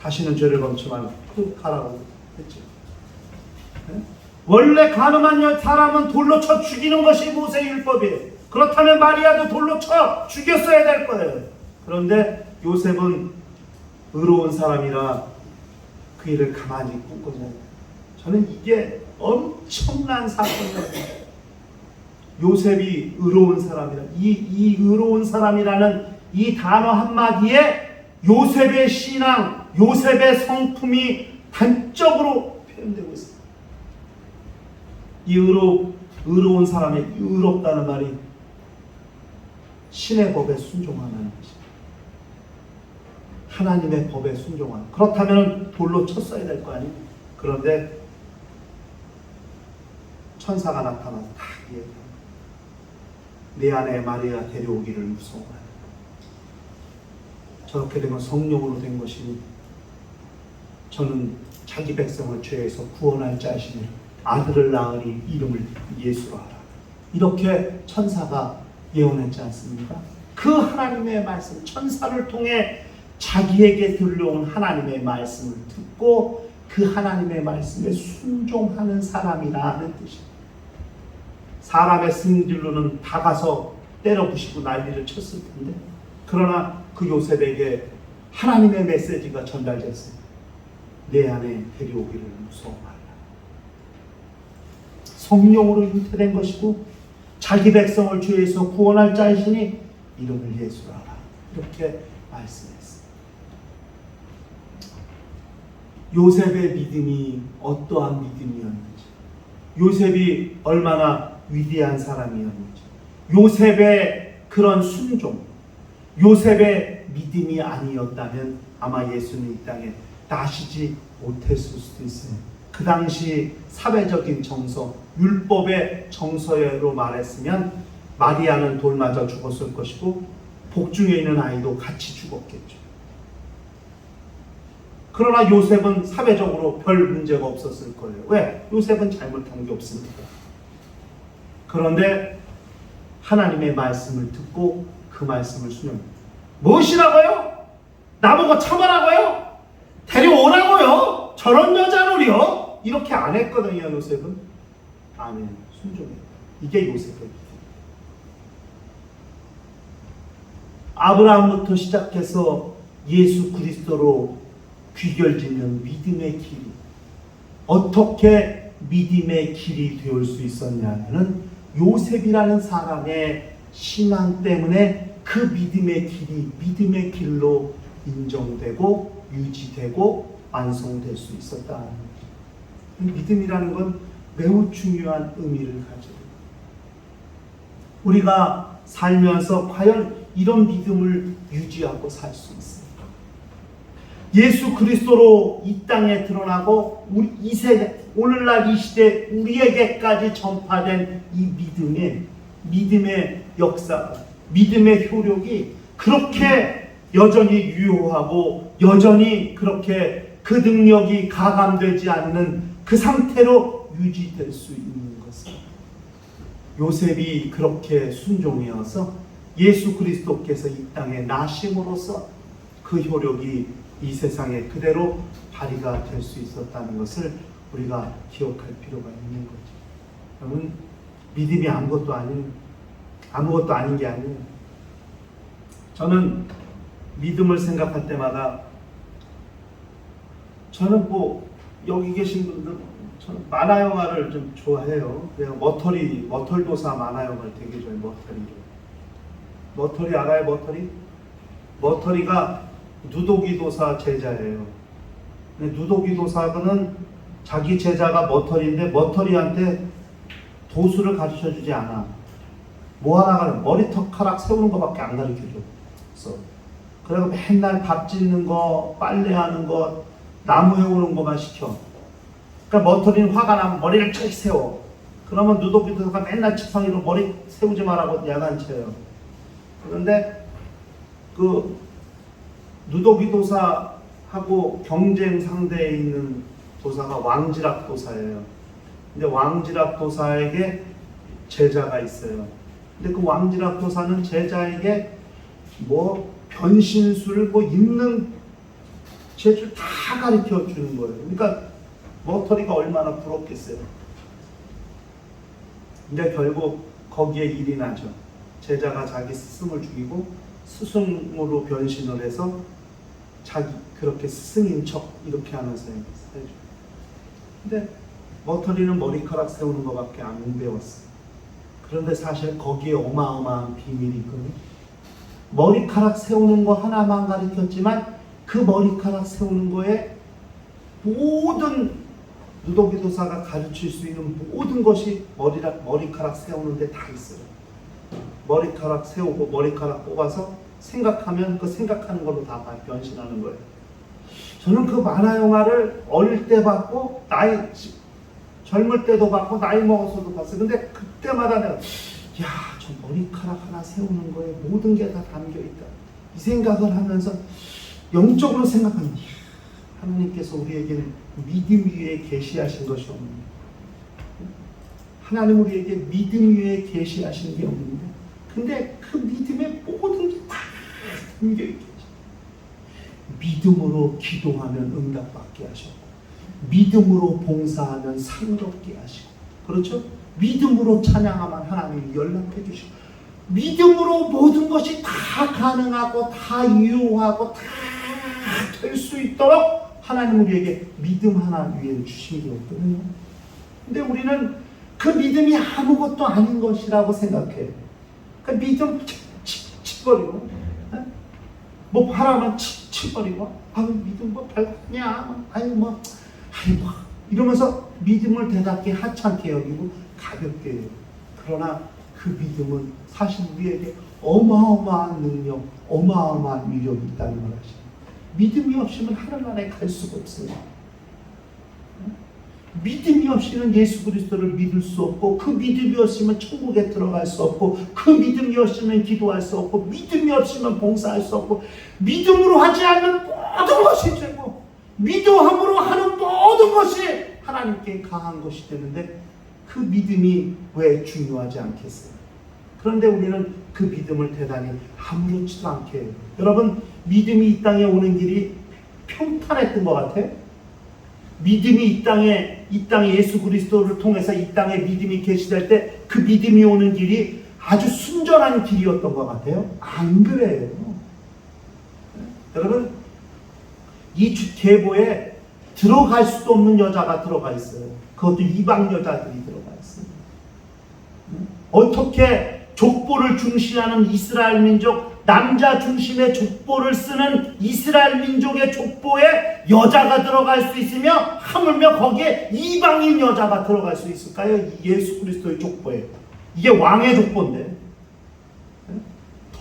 다시는 죄를 범치 말고 가라고 했죠. 네? 원래 간음한 사람은 돌로 쳐 죽이는 것이 모세율법이에요. 그렇다면 마리아도 돌로 쳐 죽였어야 될 거예요. 그런데 요셉은 의로운 사람이라 그 일을 가만히 꾹고자 해요. 저는 이게 엄청난 사건이에요. 요셉이 의로운 사람이라, 이 의로운 사람이라는 이 단어 한마디에 요셉의 신앙, 요셉의 성품이 단적으로 표현되고 있습니다. 이 의로운 사람의 의롭다는 말이 신의 법에 순종하는 것입니다. 하나님의 법에 순종하는. 그렇다면 돌로 쳤어야 될 거 아니에요? 그런데 천사가 나타나서 다 얘기합니다. 내 안에 마리아 데려오기를 무서워하라. 저렇게 되면 성령으로 된 것이니 저는 자기 백성을 죄에서 구원할 자신을 아들을 낳으니 이름을 예수로 하라. 이렇게 천사가 예언했지 않습니까? 그 하나님의 말씀, 천사를 통해 자기에게 들려온 하나님의 말씀을 듣고 그 하나님의 말씀에 순종하는 사람이라는 뜻입니다. 사람의 승질로는 다 가서 때려 부시고 난리를 쳤을 텐데, 그러나 그 요셉에게 하나님의 메시지가 전달됐어요. 내 안에 데려오기를 무서워하라. 성령으로 잉태된 것이고 자기 백성을 죄에서 구원할 자이시니 이름을 예수라 하라. 이렇게 말씀했습니다. 요셉의 믿음이 어떠한 믿음이었는지, 요셉이 얼마나 위대한 사람이었는지, 요셉의 그런 순종, 요셉의 믿음이 아니었다면 아마 예수는 이 땅에 나시지 못했을 수도 있어요. 그 당시 사회적인 정서, 율법의 정서로 말했으면 마리아는 돌 맞아 죽었을 것이고 복중에 있는 아이도 같이 죽었겠죠. 그러나 요셉은 사회적으로 별 문제가 없었을 거예요. 왜? 요셉은 잘못한 게 없습니다. 그런데 하나님의 말씀을 듣고 그 말씀을 수용합니다. 무엇이라고요? 나보고 참으라고요? 데려오라고요? 저런 여자를요? 이렇게 안 했거든요. 요셉은 아멘, 순종해요. 이게 요셉의 믿음. 아브라함부터 시작해서 예수 그리스도로 귀결짓는 믿음의 길이, 어떻게 믿음의 길이 되올 수 있었냐면은 요셉이라는 사람의 신앙 때문에 그 믿음의 길이 믿음의 길로 인정되고 유지되고 완성될 수 있었다. 믿음이라는 건 매우 중요한 의미를 가지고, 우리가 살면서 과연 이런 믿음을 유지하고 살 수 있습니까? 예수 그리스도로 이 땅에 드러나고 우리 이 세대, 오늘날 이 시대 우리에게까지 전파된 이 믿음의 역사, 믿음의 효력이 그렇게 여전히 유효하고 여전히 그렇게 그 능력이 가감되지 않는 그 상태로 유지될 수 있는 것은 요셉이 그렇게 순종해서 예수 그리스도께서 이 땅에 나심으로써 그 효력이 이 세상에 그대로 발휘가 될 수 있었다는 것을 우리가 기억할 필요가 있는 거죠. 여러분, 믿음이 아무것도 아닌 게 아니에요. 저는 믿음을 생각할 때마다 저는 여기 계신 분들 저는 만화 영화를 좀 좋아해요. 그냥 머털도사 만화 영화를 되게 좋아해요. 머털이 알아요? 머털이가 누도기도사 제자예요. 근데 누도기도사는 자기 제자가 머털인데 머털이한테 도수를 가르쳐주지 않아. 뭐 하나 머리털카락 세우는 것밖에 안 가르쳐줘. 그래서 맨날 밥 짓는 거, 빨래하는 거, 나무 해오는 것만 시켜. 그러니까 머털이는 화가 나면 머리를 쭉 세워. 그러면 누도기도사가 맨날 지팡이로 머리 세우지 말라고 야단쳐요. 그런데 그 누도기도사하고 경쟁 상대에 있는 도사가 왕지락도사예요. 근데 왕지락도사에게 제자가 있어요. 근데 그 왕지락도사는 제자에게 변신술, 있는 재주를 다 가르쳐 주는 거예요. 그러니까 머털이가 얼마나 부럽겠어요. 근데 결국 거기에 일이 나죠. 제자가 자기 스승을 죽이고 스승으로 변신을 해서 자기 그렇게 스승인 척 이렇게 하면서 해줘. 근데 머털이는 머리카락 세우는 것밖에 안 배웠어. 그런데 사실 거기에 어마어마한 비밀이 있거든요. 머리카락 세우는 거 하나만 가르쳤지만 그 머리카락 세우는 거에 모든 누도기도사가 가르칠 수 있는 모든 것이 머리카락 세우는 데 다 있어요. 머리카락 세우고 머리카락 뽑아서 생각하면 그 생각하는 걸로 다 변신하는 거예요. 저는 그 만화 영화를 어릴 때 봤고 젊을 때도 봤고 나이 먹어서도 봤어요. 근데 그때마다 내가 저 머리카락 하나 세우는 거에 모든 게 다 담겨있다. 이 생각을 하면서 영적으로 생각합니다. 하나님께서 우리에게는 믿음 위에 계시하신 것이 없는데, 하나님 우리에게 믿음 위에 계시하신 게 없는데, 근데 그 믿음의 모든 게 다 담겨있겠죠. 믿음으로 기도하면 응답받게 하셨고, 믿음으로 봉사하면 상급게 하시고, 그렇죠? 믿음으로 찬양하면 하나님이 연락해 주시고, 믿음으로 모든 것이 다 가능하고 다 유효하고 다 될 수 있도록 하나님 우리에게 믿음 하나 위에 주신 게 없거든요. 근데 우리는 그 믿음이 아무것도 아닌 것이라고 생각해요. 그 믿음 치버리고, 바라면 치버리고, 믿음 별거냐, 이러면서 믿음을 대답게 하찮게 여기고 가볍게 해요. 그러나 그 믿음은 사실 우리에게 어마어마한 능력, 어마어마한 위력이 있다는 걸 아시죠? 믿음이 없이는 하늘나라에 갈 수가 없어요. 믿음이 없이는 예수 그리스도를 믿을 수 없고, 그 믿음이 없으면 천국에 들어갈 수 없고, 그 믿음이 없으면 기도할 수 없고, 믿음이 없으면 봉사할 수 없고, 믿음으로 하지 않는 모든 것이 죄고, 믿음으로 하는 모든 것이 하나님께 강한 것이 되는데, 그 믿음이 왜 중요하지 않겠어요? 그런데 우리는 그 믿음을 대단히 아무렇지도 않게 해요. 여러분, 믿음이 이 땅에 오는 길이 평탄했던 것 같아요? 믿음이 이 땅에 예수 그리스도를 통해서 이 땅에 믿음이 계시될 때 그 믿음이 오는 길이 아주 순전한 길이었던 것 같아요? 안 그래요. 여러분, 이 계보에 들어갈 수도 없는 여자가 들어가 있어요. 그것도 이방 여자들이 들어가 있어요. 어떻게 족보를 중시하는 이스라엘 민족, 남자 중심의 족보를 쓰는 이스라엘 민족의 족보에 여자가 들어갈 수 있으며 하물며 거기에 이방인 여자가 들어갈 수 있을까요? 예수 그리스도의 족보에. 이게 왕의 족보인데.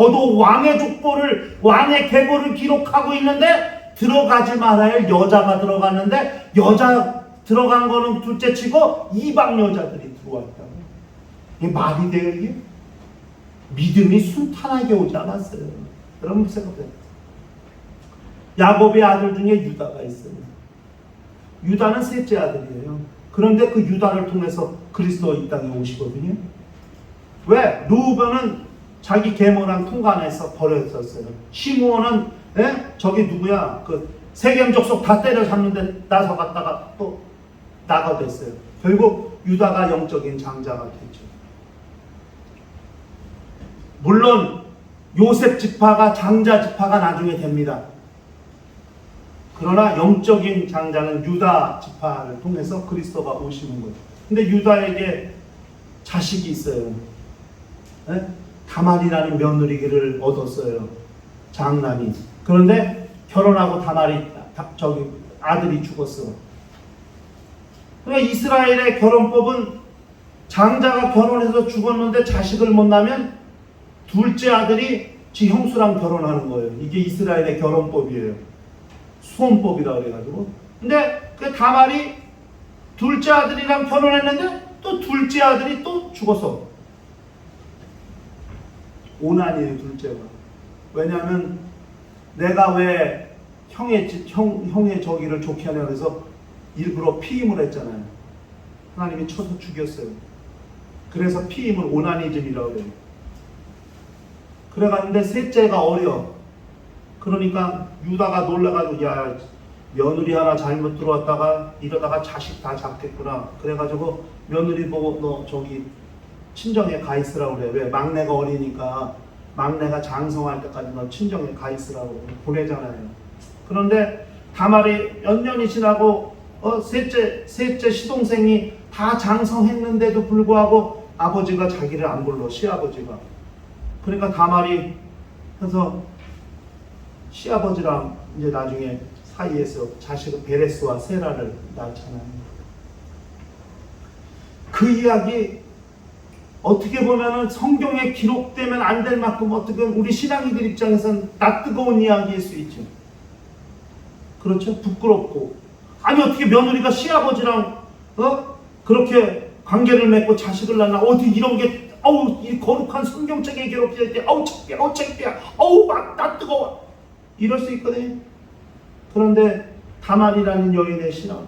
저도 왕의 족보를, 왕의 계보를 기록하고 있는데 들어가지 말아야 할 여자가 들어갔는데 여자 들어간 거는 둘째 치고 이방 여자들이 들어왔다고. 이게 말이 돼요 이게? 믿음이 순탄하게 오지 않았어요. 여러분 생각해요. 야곱의 아들 중에 유다가 있어요. 유다는 셋째 아들이에요. 그런데 그 유다를 통해서 그리스도가 이 땅에 오시거든요. 왜? 루벤은 자기 계모랑 통관해서 버려졌어요. 시므온은 저기 누구야? 그 세겜 족속 다 때려잡는데 나서 갔다가 또 나가 됐어요. 결국 유다가 영적인 장자가 됐죠. 물론 요셉 지파가 장자 지파가 나중에 됩니다. 그러나 영적인 장자는 유다 지파를 통해서 그리스도가 오시는 거죠. 근데 유다에게 자식이 있어요. 다말이라는 며느리를 얻었어요. 장남이. 그런데 결혼하고 아들이 죽었어. 그러니까 이스라엘의 결혼법은 장자가 결혼해서 죽었는데 자식을 못 낳으면 둘째 아들이 지 형수랑 결혼하는 거예요. 이게 이스라엘의 결혼법이에요. 수혼법이라 그래가지고. 근데 그 다말이 둘째 아들이랑 결혼했는데 또 둘째 아들이 또 죽었어. 오난이에요, 둘째가. 왜냐하면 내가 왜 형의 저기를 좋게 하냐 그래서 일부러 피임을 했잖아요. 하나님이 쳐서 죽였어요. 그래서 피임을 오나니즘이라고 해요. 그래갔는데 셋째가 어려. 그러니까 유다가 놀라가지고 야 며느리 하나 잘못 들어왔다가 이러다가 자식 다 잡겠구나. 그래가지고 며느리 보고 너 저기 친정에 가 있으라고 그래. 왜? 막내가 어리니까 막내가 장성할 때까지 너 친정에 가 있으라고 보내잖아요. 그런데 다말이 몇 년이 지나고 셋째 시동생이 다 장성했는데도 불구하고 아버지가 자기를 안 불러. 시아버지가. 그러니까 다말이 그래서 시아버지랑 이제 나중에 사이에서 자식은 베레스와 세라를 낳잖아요. 그 이야기 어떻게 보면은 성경에 기록되면 안 될 만큼 어떻게 보면 우리 신앙이들 입장에서는 낯뜨거운 이야기일 수 있죠. 그렇죠? 부끄럽고. 아니 어떻게 며느리가 시아버지랑 그렇게 관계를 맺고 자식을 낳나? 어디 이런 게 이 거룩한 성경책에 기록되어 있대. 창피해. 막 낯뜨거워. 이럴 수 있거든요. 그런데 다말이라는 여인의 신앙.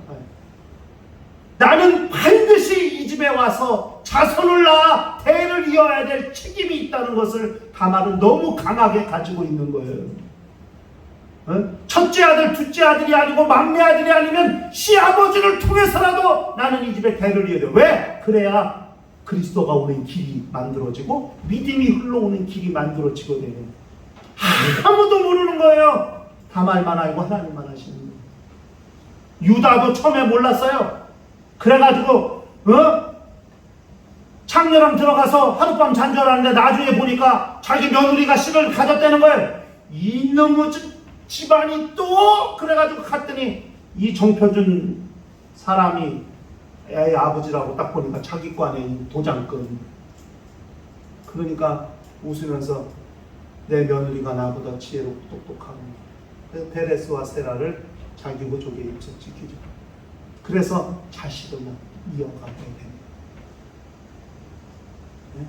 나는 반드시 이 집에 와서 자손을 낳아 대를 이어야 될 책임이 있다는 것을 다말은 너무 강하게 가지고 있는 거예요. 첫째 아들, 둘째 아들이 아니고 막내 아들이 아니면 시아버지를 통해서라도 나는 이 집에 대를 이어야 돼. 왜? 그래야 그리스도가 오는 길이 만들어지고 믿음이 흘러오는 길이 만들어지거든요. 아무도 모르는 거예요. 다말만 알고 하나님만 하시는 거예요. 유다도 처음에 몰랐어요. 그래가지고 창녀랑 들어가서 하룻밤 잔 줄 알았는데 나중에 보니까 자기 며느리가 씨를 가졌다는 거예요. 이놈의 집안이 또 그래가지고 갔더니 이 정표준 사람이 애의 아버지라고 딱 보니까 자기 거 안에 도장끈. 그러니까 웃으면서 내 며느리가 나보다 지혜롭고 똑똑하고 베레스와 세라를 자기 부족에 입적시키죠. 그래서 자식을 이어가게 됩니다. 네?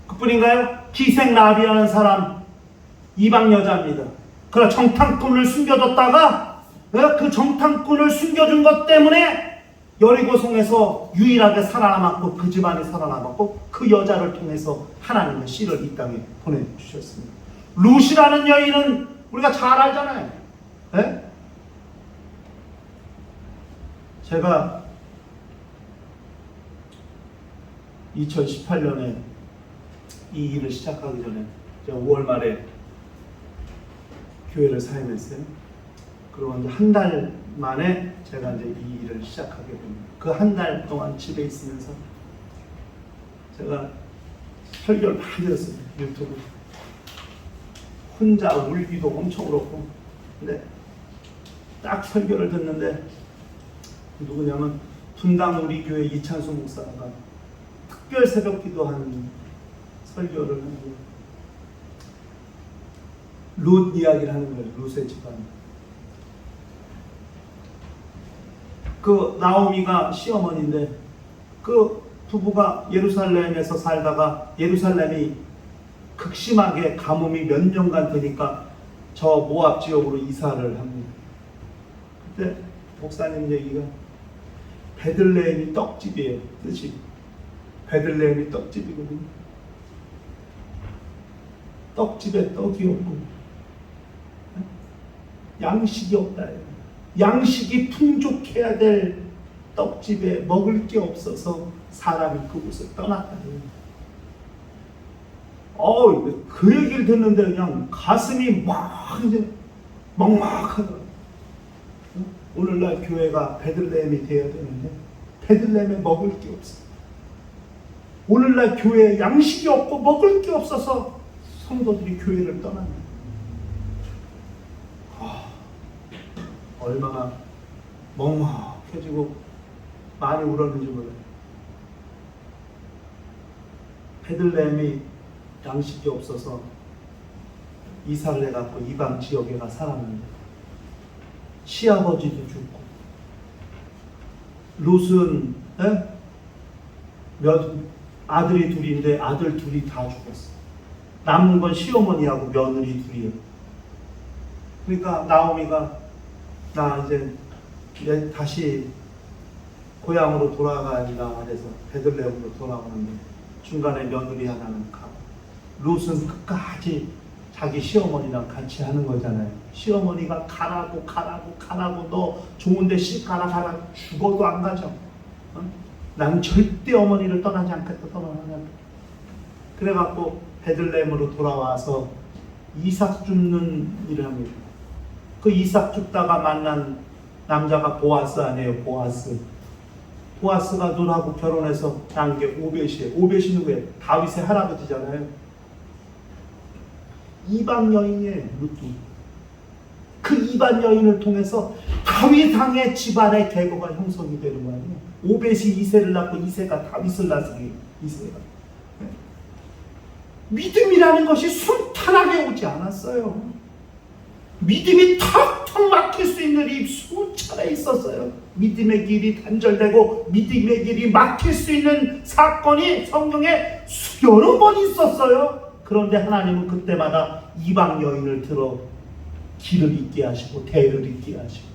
그뿐인가요? 기생 라비라는 사람 이방 여자입니다. 그러나 정탐꾼을 숨겨뒀다가 그 정탐꾼을 숨겨준 것 때문에 여리고성에서 유일하게 살아남았고 그 집안이 살아남았고 그 여자를 통해서 하나님의 씨를 이 땅에 보내주셨습니다. 룻이라는 여인은 우리가 잘 알잖아요. 네? 제가 2018년에 이 일을 시작하기 전에 제가 5월 말에 교회를 사임했어요. 그리고 이제 한 달 만에 제가 이제 이 일을 시작하게 됩니다. 그 한 달 동안 집에 있으면서 제가 설교를 많이 들었어요. 유튜브. 혼자 울기도 엄청 울었고. 근데 딱 설교를 듣는데 누구냐면 분당 우리 교회 이찬수 목사가 특별 새벽 기도하는 설교를 하고 룻 이야기를 하는 거예요. 룻의 집안. 그 나오미가 시어머니인데 그 부부가 예루살렘에서 살다가 예루살렘이 극심하게 가뭄이 몇 년간 되니까 저 모압 지역으로 이사를 합니다. 그때 목사님 얘기가 베들레헴이 떡집이에요. 뜻이 베들레헴이 떡집이거든요. 떡집에 떡이 없고 양식이 없다. 양식이 풍족해야 될 떡집에 먹을 게 없어서 사람이 그곳을 떠났다. 그 얘기를 듣는데 그냥 가슴이 막 이제 막막하더라고요. 오늘날 교회가 베들레헴이 되어야 되는데 베들레헴에 먹을 게 없어. 오늘날 교회에 양식이 없고 먹을 게 없어서 성도들이 교회를 떠납니다. 얼마나 먹먹해지고 많이 울었는지 몰라요. 베들레헴이 양식이 없어서 이사를 해갖고 이방 지역에 가 살았는데 시아버지도 죽고 룻은 아들이 둘인데 아들 둘이 다 죽었어. 남은 건 시어머니하고 며느리 둘이에요. 그러니까 나오미가 나 이제 다시 고향으로 돌아가야 해서 베들레헴으로 돌아가는데 중간에 며느리 하나는 가고 룻은 끝까지 자기 시어머니랑 같이 하는 거잖아요. 시어머니가 가라고 너 좋은데 씩 가라 죽어도 안 가죠. 난 절대 어머니를 떠나지 않겠다. 그래갖고 베들레헴으로 돌아와서 이삭 줍는 일을 합니다. 그 이삭 줍다가 만난 남자가 보아스 아니에요. 보아스가 눈하고 결혼해서 낳은 게 오벳이에요. 오벳이 누구예요? 다윗의 할아버지잖아요. 이방 여인이에요. 룻도. 그 이방 여인을 통해서 다윗 왕의 집안의 계보가 형성이 되는 거 아니에요. 오벳이 이새를 낳고 이새가 다윗을 낳았어요. 이새가. 믿음이라는 것이 순탄하게 오지 않았어요. 믿음이 턱턱 막힐 수 있는 일이 수차례 있었어요. 믿음의 길이 단절되고 믿음의 길이 막힐 수 있는 사건이 성경에 여러 번 있었어요. 그런데 하나님은 그때마다 이방 여인을 들어 길을 잇게 하시고 대를 잇게 하시고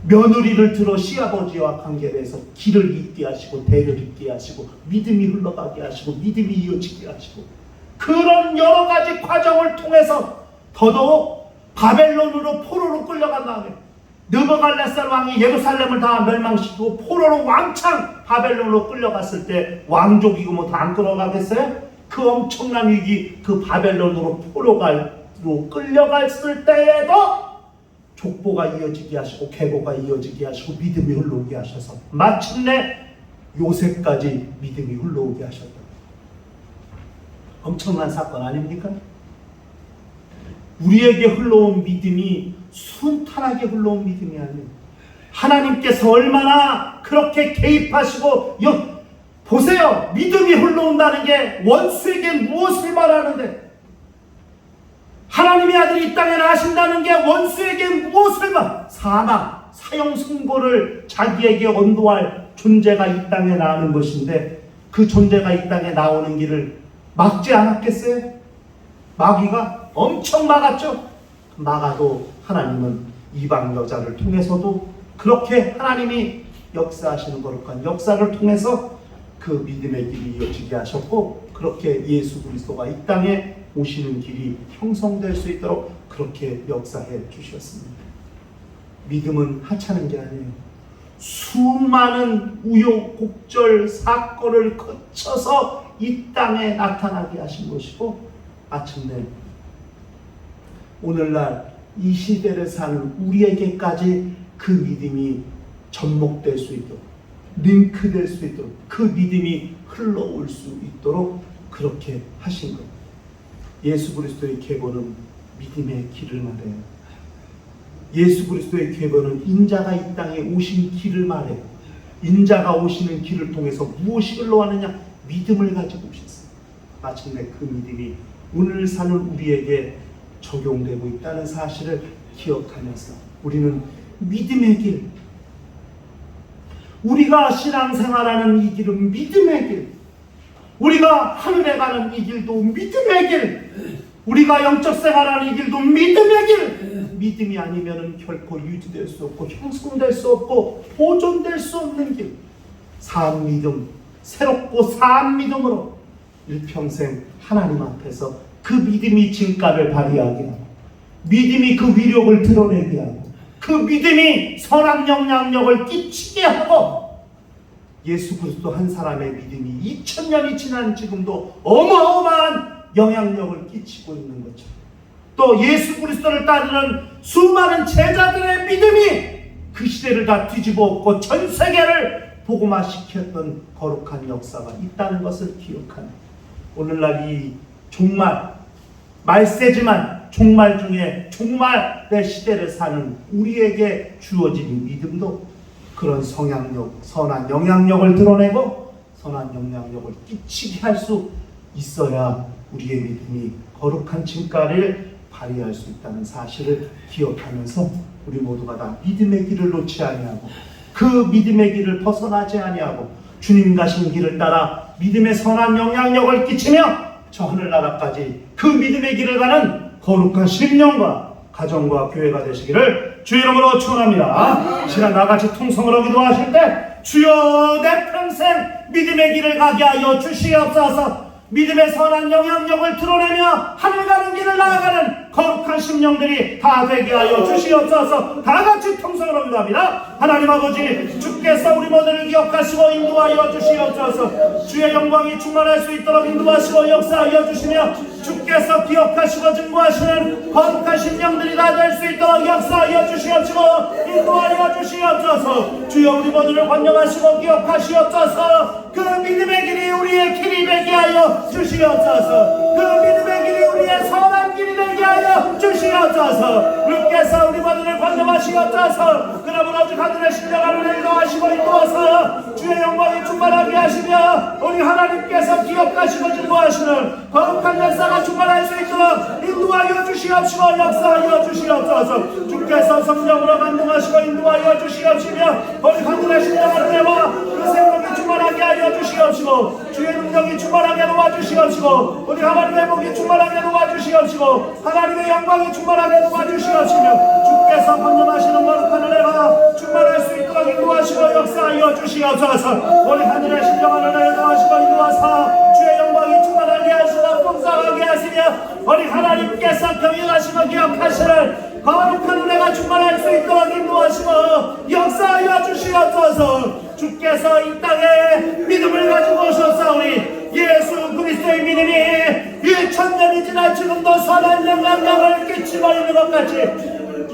며느리를 들어 시아버지와 관계를 해서 길을 잇게 하시고 대를 잇게 하시고 믿음이 흘러가게 하시고 믿음이 이어지게 하시고 그런 여러 가지 과정을 통해서 더더욱 바벨론으로 포로로 끌려간 다음에 느부갓네살 왕이 예루살렘을 다 멸망시키고 포로로 왕창 바벨론으로 끌려갔을 때 왕족이고 뭐 다 안 끌어가겠어요? 그 엄청난 위기, 그 바벨론으로 포로로 끌려갔을 때에도 족보가 이어지게 하시고 계보가 이어지게 하시고 믿음이 흘러오게 하셔서 마침내 요셉까지 믿음이 흘러오게 하셨다. 엄청난 사건 아닙니까? 우리에게 흘러온 믿음이 순탄하게 흘러온 믿음이 아니에요. 하나님께서 얼마나 그렇게 개입하시고 보세요. 믿음이 흘러온다는 게 원수에게 무엇을 말하는데 하나님의 아들이 이 땅에 나신다는 게 원수에게 무엇을 사망, 사형 선고를 자기에게 언도할 존재가 이 땅에 나오는 것인데 그 존재가 이 땅에 나오는 길을 막지 않았겠어요? 마귀가 엄청 막았죠. 막아도 하나님은 이방 여자를 통해서도 그렇게 하나님이 역사하시는 거룩한 역사를 통해서 그 믿음의 길이 이어지게 하셨고 그렇게 예수 그리스도가 이 땅에 오시는 길이 형성될 수 있도록 그렇게 역사해 주셨습니다. 믿음은 하찮은 게 아니에요. 수많은 우여곡절 사건을 거쳐서 이 땅에 나타나게 하신 것이고 마침내 오늘날 이 시대를 사는 우리에게까지 그 믿음이 접목될 수 있도록 링크될 수 있도록 그 믿음이 흘러올 수 있도록 그렇게 하신 것. 예수 그리스도의 계보는 믿음의 길을 말해요. 예수 그리스도의 계보는 인자가 이 땅에 오신 길을 말해요. 인자가 오시는 길을 통해서 무엇이 흘러가느냐? 믿음을 가지고 오셨어요. 마침내 그 믿음이 오늘 사는 우리에게 적용되고 있다는 사실을 기억하면서 우리는 믿음의 길, 우리가 신앙생활하는 이 길은 믿음의 길, 우리가 하늘에 가는 이 길도 믿음의 길, 우리가 영적 생활하는 이 길도 믿음의 길, 믿음이 아니면 결코 유지될 수 없고 형성될 수 없고 보존될 수 없는 길, 산 믿음, 새롭고 산 믿음으로 일평생 하나님 앞에서 그 믿음이 진가를 발휘하게 하고, 믿음이 그 위력을 드러내게 하고, 그 믿음이 선한 영향력을 끼치게 하고, 예수 그리스도 한 사람의 믿음이 2000년이 지난 지금도 어마어마한 영향력을 끼치고 있는 거죠. 또 예수 그리스도를 따르는 수많은 제자들의 믿음이 그 시대를 다 뒤집어 엎고 전 세계를 복음화시켰던 거룩한 역사가 있다는 것을 기억하는, 오늘날 이 종말, 말세지만 종말 중에 종말의 시대를 사는 우리에게 주어진 믿음도 그런 성향력, 선한 영향력을 드러내고 선한 영향력을 끼치게 할 수 있어야 우리의 믿음이 거룩한 진가를 발휘할 수 있다는 사실을 기억하면서 우리 모두가 다 믿음의 길을 놓지 아니하고 그 믿음의 길을 벗어나지 아니하고 주님 가신 길을 따라 믿음의 선한 영향력을 끼치며 저 하늘나라까지 그 믿음의 길을 가는 거룩한 심령과 가정과 교회가 되시기를 주 이름으로 축원합니다. 시간 나같이 통성으로 기도하실 때 주여 내 평생 믿음의 길을 가게 하여 주시옵소서. 믿음의 선한 영향력을 드러내며 하늘 가는 길을 나아가는 거룩한 심령들이 다 되게 하여 주시옵소서. 다같이 통성으로 기도합니다. 하나님 아버지, 주께서 우리 모두를 기억하시고 인도하여 주시옵소서. 주의 영광이 충만할 수 있도록 인도하시고 역사하여 주시며, 주께서 기억하시고 증거하시는 거룩한 심령들이 다 될 수 있도록 역사하여 주시옵시고 인도하여 주시옵소서. 주여 우리 모두를 관용하시고 기억하시옵소서. 그 믿음의 길이 우리의 길이 되게 하여 주시옵소서. 그 믿음의 길이 우리의 선한 길이 되게 하여 주시옵소서. 주께서 우리 모두를 관용하시옵소서. 그러므로 오직 하늘의 신령함을 인도하시고 인도하사 주의 영광이 충만하게 하시며 우리 하나님께서 기억하시고 증거하시는 거룩한 역사가 충만할 수 있도록 인도하여 주시옵시고 역사하여 주시옵소서. 주께서 성령으로 감동하시고 인도하여 주시옵시며 우리 하늘의 신령함을 내와 그 생명이 충만하게 하여 주시옵시고 주의 능력이 충만하게 도와주시옵시고 우리 하나님의 복이 충만하게 도와주시옵시고 하나님의 영광이 충만하게 도와주시옵시며 주께서 감동하시는 거룩한 은혜가 충만할 수 있도록 인도하시고 역사하여 주시옵소서. 우리 하늘의 신령한 은혜를 도와시고 인도하사 주의 영광이 충만하게 하시고 풍성하게 하시며 우리 하나님께서 경영하시고 기억하시는 거룩한 은혜가 충만할 수 있도록 인도하시고 역사하여 주시옵소서. 주께서 이 땅에 믿음을 가지고 오셨사오니 예수 그리스도의 믿음이 1000년이 지나 지금도 선한 영향력을 끼치고 있는 것 같이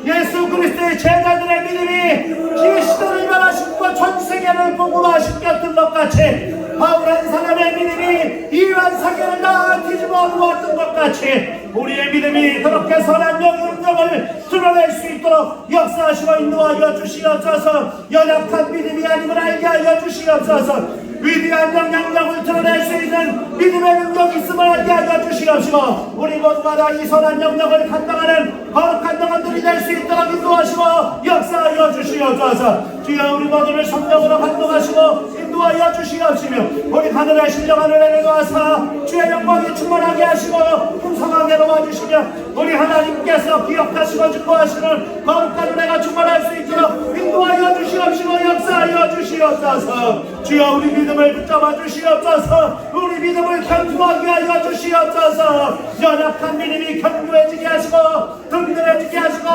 예수 그리스도의 제자들의 믿음이 이 시대를 변화시키고 전 세계를 복음화시켰던 것 같이 바울 한 사람의 믿음이 이완 세계를 다 뒤집어 놓았던 것 같이 우리의 믿음이 그렇게 선한 영향력을 드러낼 수 있도록 역사하시고 인도하여 주시옵소서. 연약한 믿음이 아님을 알게 하여 주시옵소서. 위대한 영향력을 드러낼 수 있는 믿음의 능력이 있음을 알게 하여 주시옵시고 우리 모두마다 이 선한 영역을 감당하는 거룩한 영혼들이 될 수 있도록 인도하시고 역사하여 주시옵소서. 주여 우리 모두를 성령으로 감동하시고 인도하여 주시옵시며 우리 하늘의 신령한 은혜를 도와사 주의 영광이 충만하게 하시고 풍성하게 도와주시며 우리 하나님께서 기억하시고 증거하시는 거룩한 은혜가 충만할 수 있도록 인도하여 주시옵시고 역사하여 주시옵소서. 주여 우리 믿음을 붙잡아 주시옵소서. 우리 믿음을 견고하게 하여 주시옵소서. 연약한 믿음이 견고해지게 하시고 든든해지게 하시고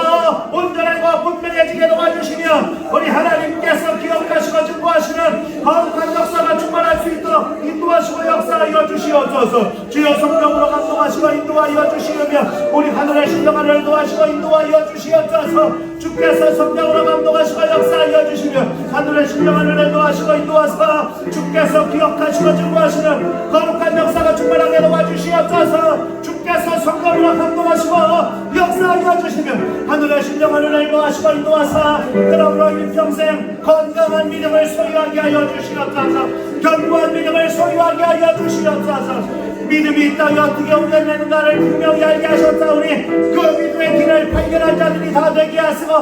온전하고 분명해지게 도와주시며 우리 하나님께서 기억하시고 증거하시는 거룩한 역사가 충만할 수 있도록 인도하시고 역사하여 주시옵소서. 주여 성령으로 감동하시고 인도하여 주시며 우리 하늘의 신령한 은혜를 도와시고 인도하여 주시옵소서. 주께서 성령으로 감동하시고 역사하여 주시며 하늘의 신령한 은혜를 도와시고 인도하사 주께서 기억하시고 증거하시는 거룩한 역사가 충만하게 도와주시옵소서. 주께서 성령으로 감동하시고 역사하여 주시며 하늘의 신령한 은혜를 도와시고 인도하사 그러므로 일평생 건강한 믿음을 소유하게 하여 주시옵소서. 견고한 믿음을 소유하게 하여 주시옵소서. 믿음이 있다면 어떻게 운전되는가를 분명히 알게 하셨사오니 그 믿음의 길을 발견한 자들이 다 되게 하시고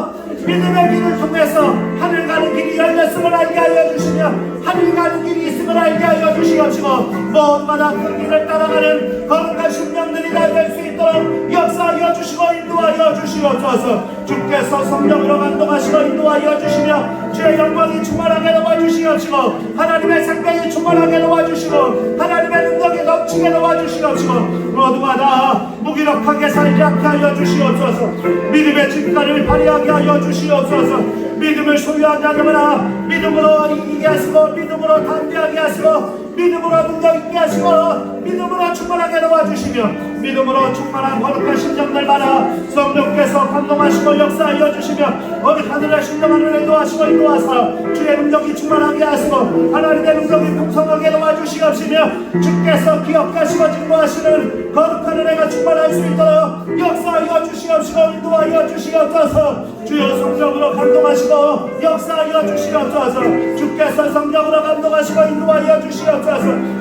믿음의 길을 통해서 하늘 가는 길이 열렸음을 알게 하여 주시며 하늘 가는 길이 있음을 알게 하여 주시옵시고 모두마다 그 길을 따라가는 거룩한 심령들이 다 될 수 있도록 역사하여 주시고 인도하여 주시옵소서. 주께서 성령으로 감동하시고 인도하여 주시며 주의 영광이 충만하게 도와주시옵시고 하나님의 생명이 충만하게 도와주시고 하나님의 능력이 넘치게 도와주시옵시고 모두마다 무기력하게 살지 않게 하여 주시옵소서. 믿음의 진가를 발휘하게 하여 주시옵소서. 믿음을 소유한 자들아 믿음으로 이기게 하시고 믿음으로 담대하게 하시고 믿음으로 능력 있게 하시고 믿음으로 충만하게 도와주시며 믿음으로 충만한 거룩한 심정들마다 성령께서 감동하시고 역사하여 주시며 어디 하늘의 심령을 인도하시고 인도하사 주의 능력이 충만하게 하시고 하나님의 능력이 풍성하게 도와주시옵시며 주께서 기억하시고 증거하시는 거룩한 은혜가 충만할 수 있도록 역사하여 주시옵시고 인도하여 주시옵소서. 주여 성령으로 감동하시고 역사하여 주시옵소서. 주께서 성령으로 감동하시고 인도하여 주시옵소서.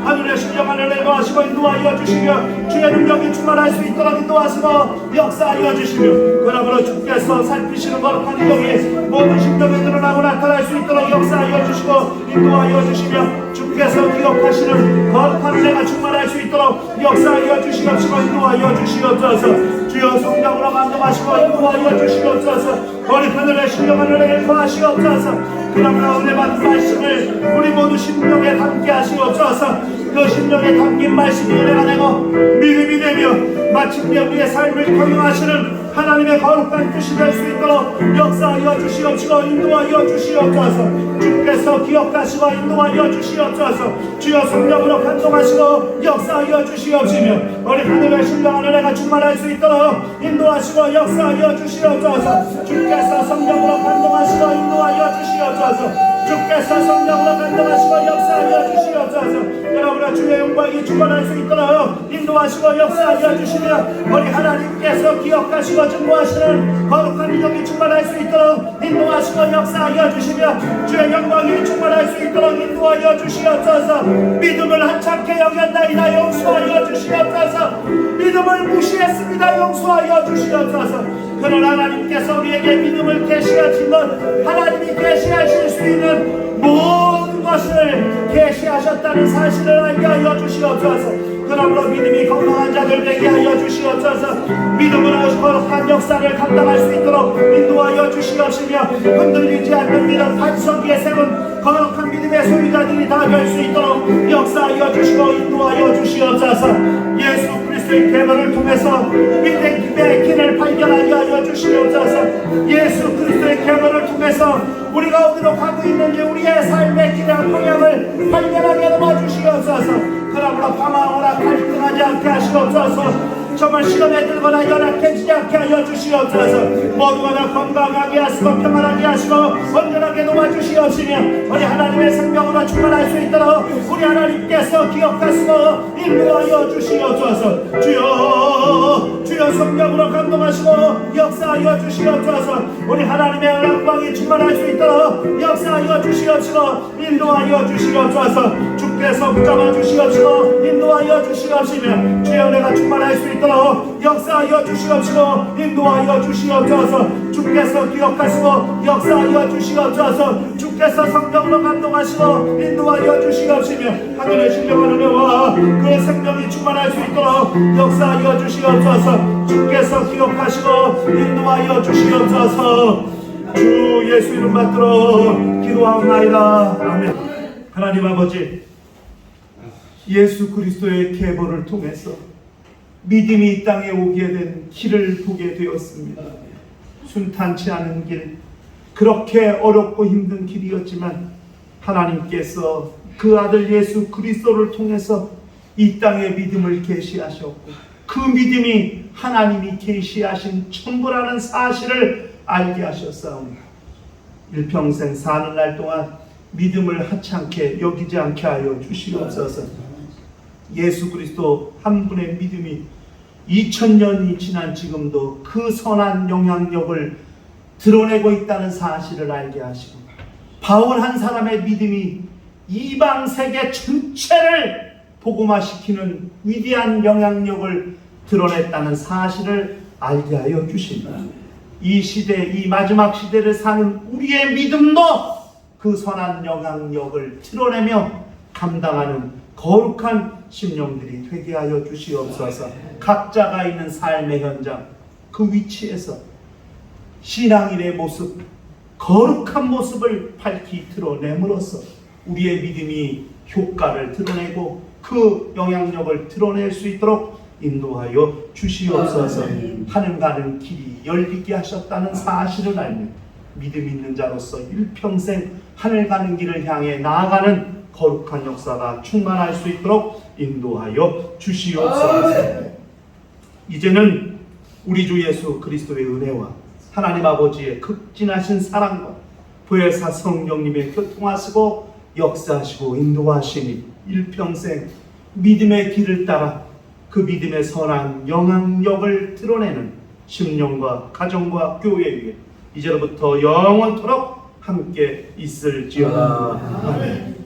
하늘의 심령을 인도하시고 인도하여 주시며 주의 능력이 충만할 수 있도록 인도하시고 역사하여 주시며 그러므로 주께서 살피시는 거룩한 능력이 모든 심령에 드러나고 나타날 수 있도록 역사하여 주시고 인도하여 주시며 주께서 기억하시는 거룩한 은혜가 충만할 수 있도록 역사하여 주시옵시고 인도하여 주시옵소서. 주여 성령으로 감동하시고 인도하여 주시옵소서. 우리 하늘의 심령을 인도하시옵소서. 그러므로 은혜 받은 말씀을 우리 모두 심령에 담게 하시옵소서. 그 심령에 담긴 말씀이 은혜가 되고 믿음이 되며 마침내 우리의 삶을 경영하시는 하나님의 거룩한 뜻이 될 수 있도록 역사하여 주시옵시고 인도하여 주시옵소서. 주께서 기억하시고 인도하여 주시옵소서. 주여 성령으로 감동하시고 역사하여 주시옵시며 우리 하늘의 신령한 은혜가 충만할 수 있도록 인도하시고 역사하여 주시옵소서. 주께서 성령으로 감동하시고 인도하여 주시옵소서. 주께서 성령으로 감동하시고 역사하여 주시옵소서. 여러분의 주의 영광이 충만할 수 있도록 인도하시고 역사하여 주시며 우리 하나님께서 기억하시고 증거하시는 거룩한 능력이 충만할 수 있도록 인도하시고 역사하여 주시며 주의 영광이 충만할 수 있도록 인도하여 주시옵소서. 믿음을 한참케 여겼나이다 용서하여 주시옵소서. 믿음을 무시했습니다 용서하여 주시옵소서. 그러나 하나님께서 우리에게 믿음을 계시하신 것 하나님이 계시하실 수 있는 모든 것을 계시하셨다는 사실을 알게 하여 주시옵소서. 그러므로 믿음이 건강한 자들 되게 하여 주시옵소서. 믿음으로 거룩한 역사를 감당할 수 있도록 인도하여 주시옵시며 흔들리지 않는 믿음 반석 위에 세운 거룩한 믿음의 소유자들이 다 될 수 있도록 역사하여 주시고 인도하여 주시옵소서. 예수 그리스도의 계보를 통해서 믿음의 길을 발견하게 하여 주시옵소서. 예수 그리스도의 계보를 통해서 우리가 어디로 가고 있는지 우리의 삶의 길의 방향을 발견하게 도와주시옵소서. 그러므로 방황하거나 갈등하지 않게 하시옵소서. 정말 시험에 들거나 연약해지지 않게 하여 주시옵소서. 모두가 다 건강하게 하시고 평안하게 하시고 온전하게 도와주시옵시며 우리 하나님의 생명으로 충만할 수 있도록 우리 하나님께서 기억하시고 인도하여 주시옵소서. 주여 성령으로 감동하시고 역사하여 주시옵소서. 우리 하나님의 영광이 충만할 수 있도록 역사하여 주시옵시고 인도하여 주시옵소서. 주께서 붙잡아 주시옵시고 인도하여 주시옵시며 주의 은혜가 충만할 수 있도록 역사하여 주시옵시고 인도하여 주시옵소서. 주께서 기억하시고 역사하여 주시옵소서. 주께서 성령으로 감동하시고 인도하여 주시옵시며 하늘의 신령한 은혜와 그 생명이 충만할 수 있도록 역사하여 주시옵소서. 주께서 기억하시고 인도하여 주시옵소서. 주 예수 이름 받들어 기도하옵나이다. 아멘. 하나님 아버지, 예수 그리스도의 계보를 통해서 믿음이 이 땅에 오게 된 길을 보게 되었습니다. 순탄치 않은 길, 그렇게 어렵고 힘든 길이었지만 하나님께서 그 아들 예수 그리스도를 통해서 이 땅에 믿음을 계시하셨고 그 믿음이 하나님이 계시하신 전부라는 사실을 알게 하셨사오니 일평생 사는 날 동안 믿음을 하찮게 여기지 않게 하여 주시옵소서. 예수 그리스도 한 분의 믿음이 2000년이 지난 지금도 그 선한 영향력을 드러내고 있다는 사실을 알게 하시고 바울 한 사람의 믿음이 이방 세계 전체를 복음화시키는 위대한 영향력을 드러냈다는 사실을 알게 하여 주신다. 이 시대, 이 마지막 시대를 사는 우리의 믿음도 그 선한 영향력을 드러내며 감당하는 거룩한 심령들이 되게 하여 주시옵소서. 각자가 있는 삶의 현장, 그 위치에서 신앙인의 모습, 거룩한 모습을 밝히 드러냄으로써 우리의 믿음이 효과를 드러내고 그 영향력을 드러낼 수 있도록 인도하여 주시옵소서. 하늘 가는 길이 열리게 하셨다는 사실을 알며 믿음 있는 자로서 일평생 하늘 가는 길을 향해 나아가는 거룩한 역사가 충만할 수 있도록 인도하여 주시옵소서. 이제는 우리 주 예수 그리스도의 은혜와 하나님 아버지의 극진하신 사랑과 보혜사 성령님의 교통하시고 역사하시고 인도하시니 일평생 믿음의 길을 따라 그 믿음의 선한 영향력을 드러내는 심령과 가정과 교회 위에 이제로부터 영원토록 함께 있을지어다. 아멘.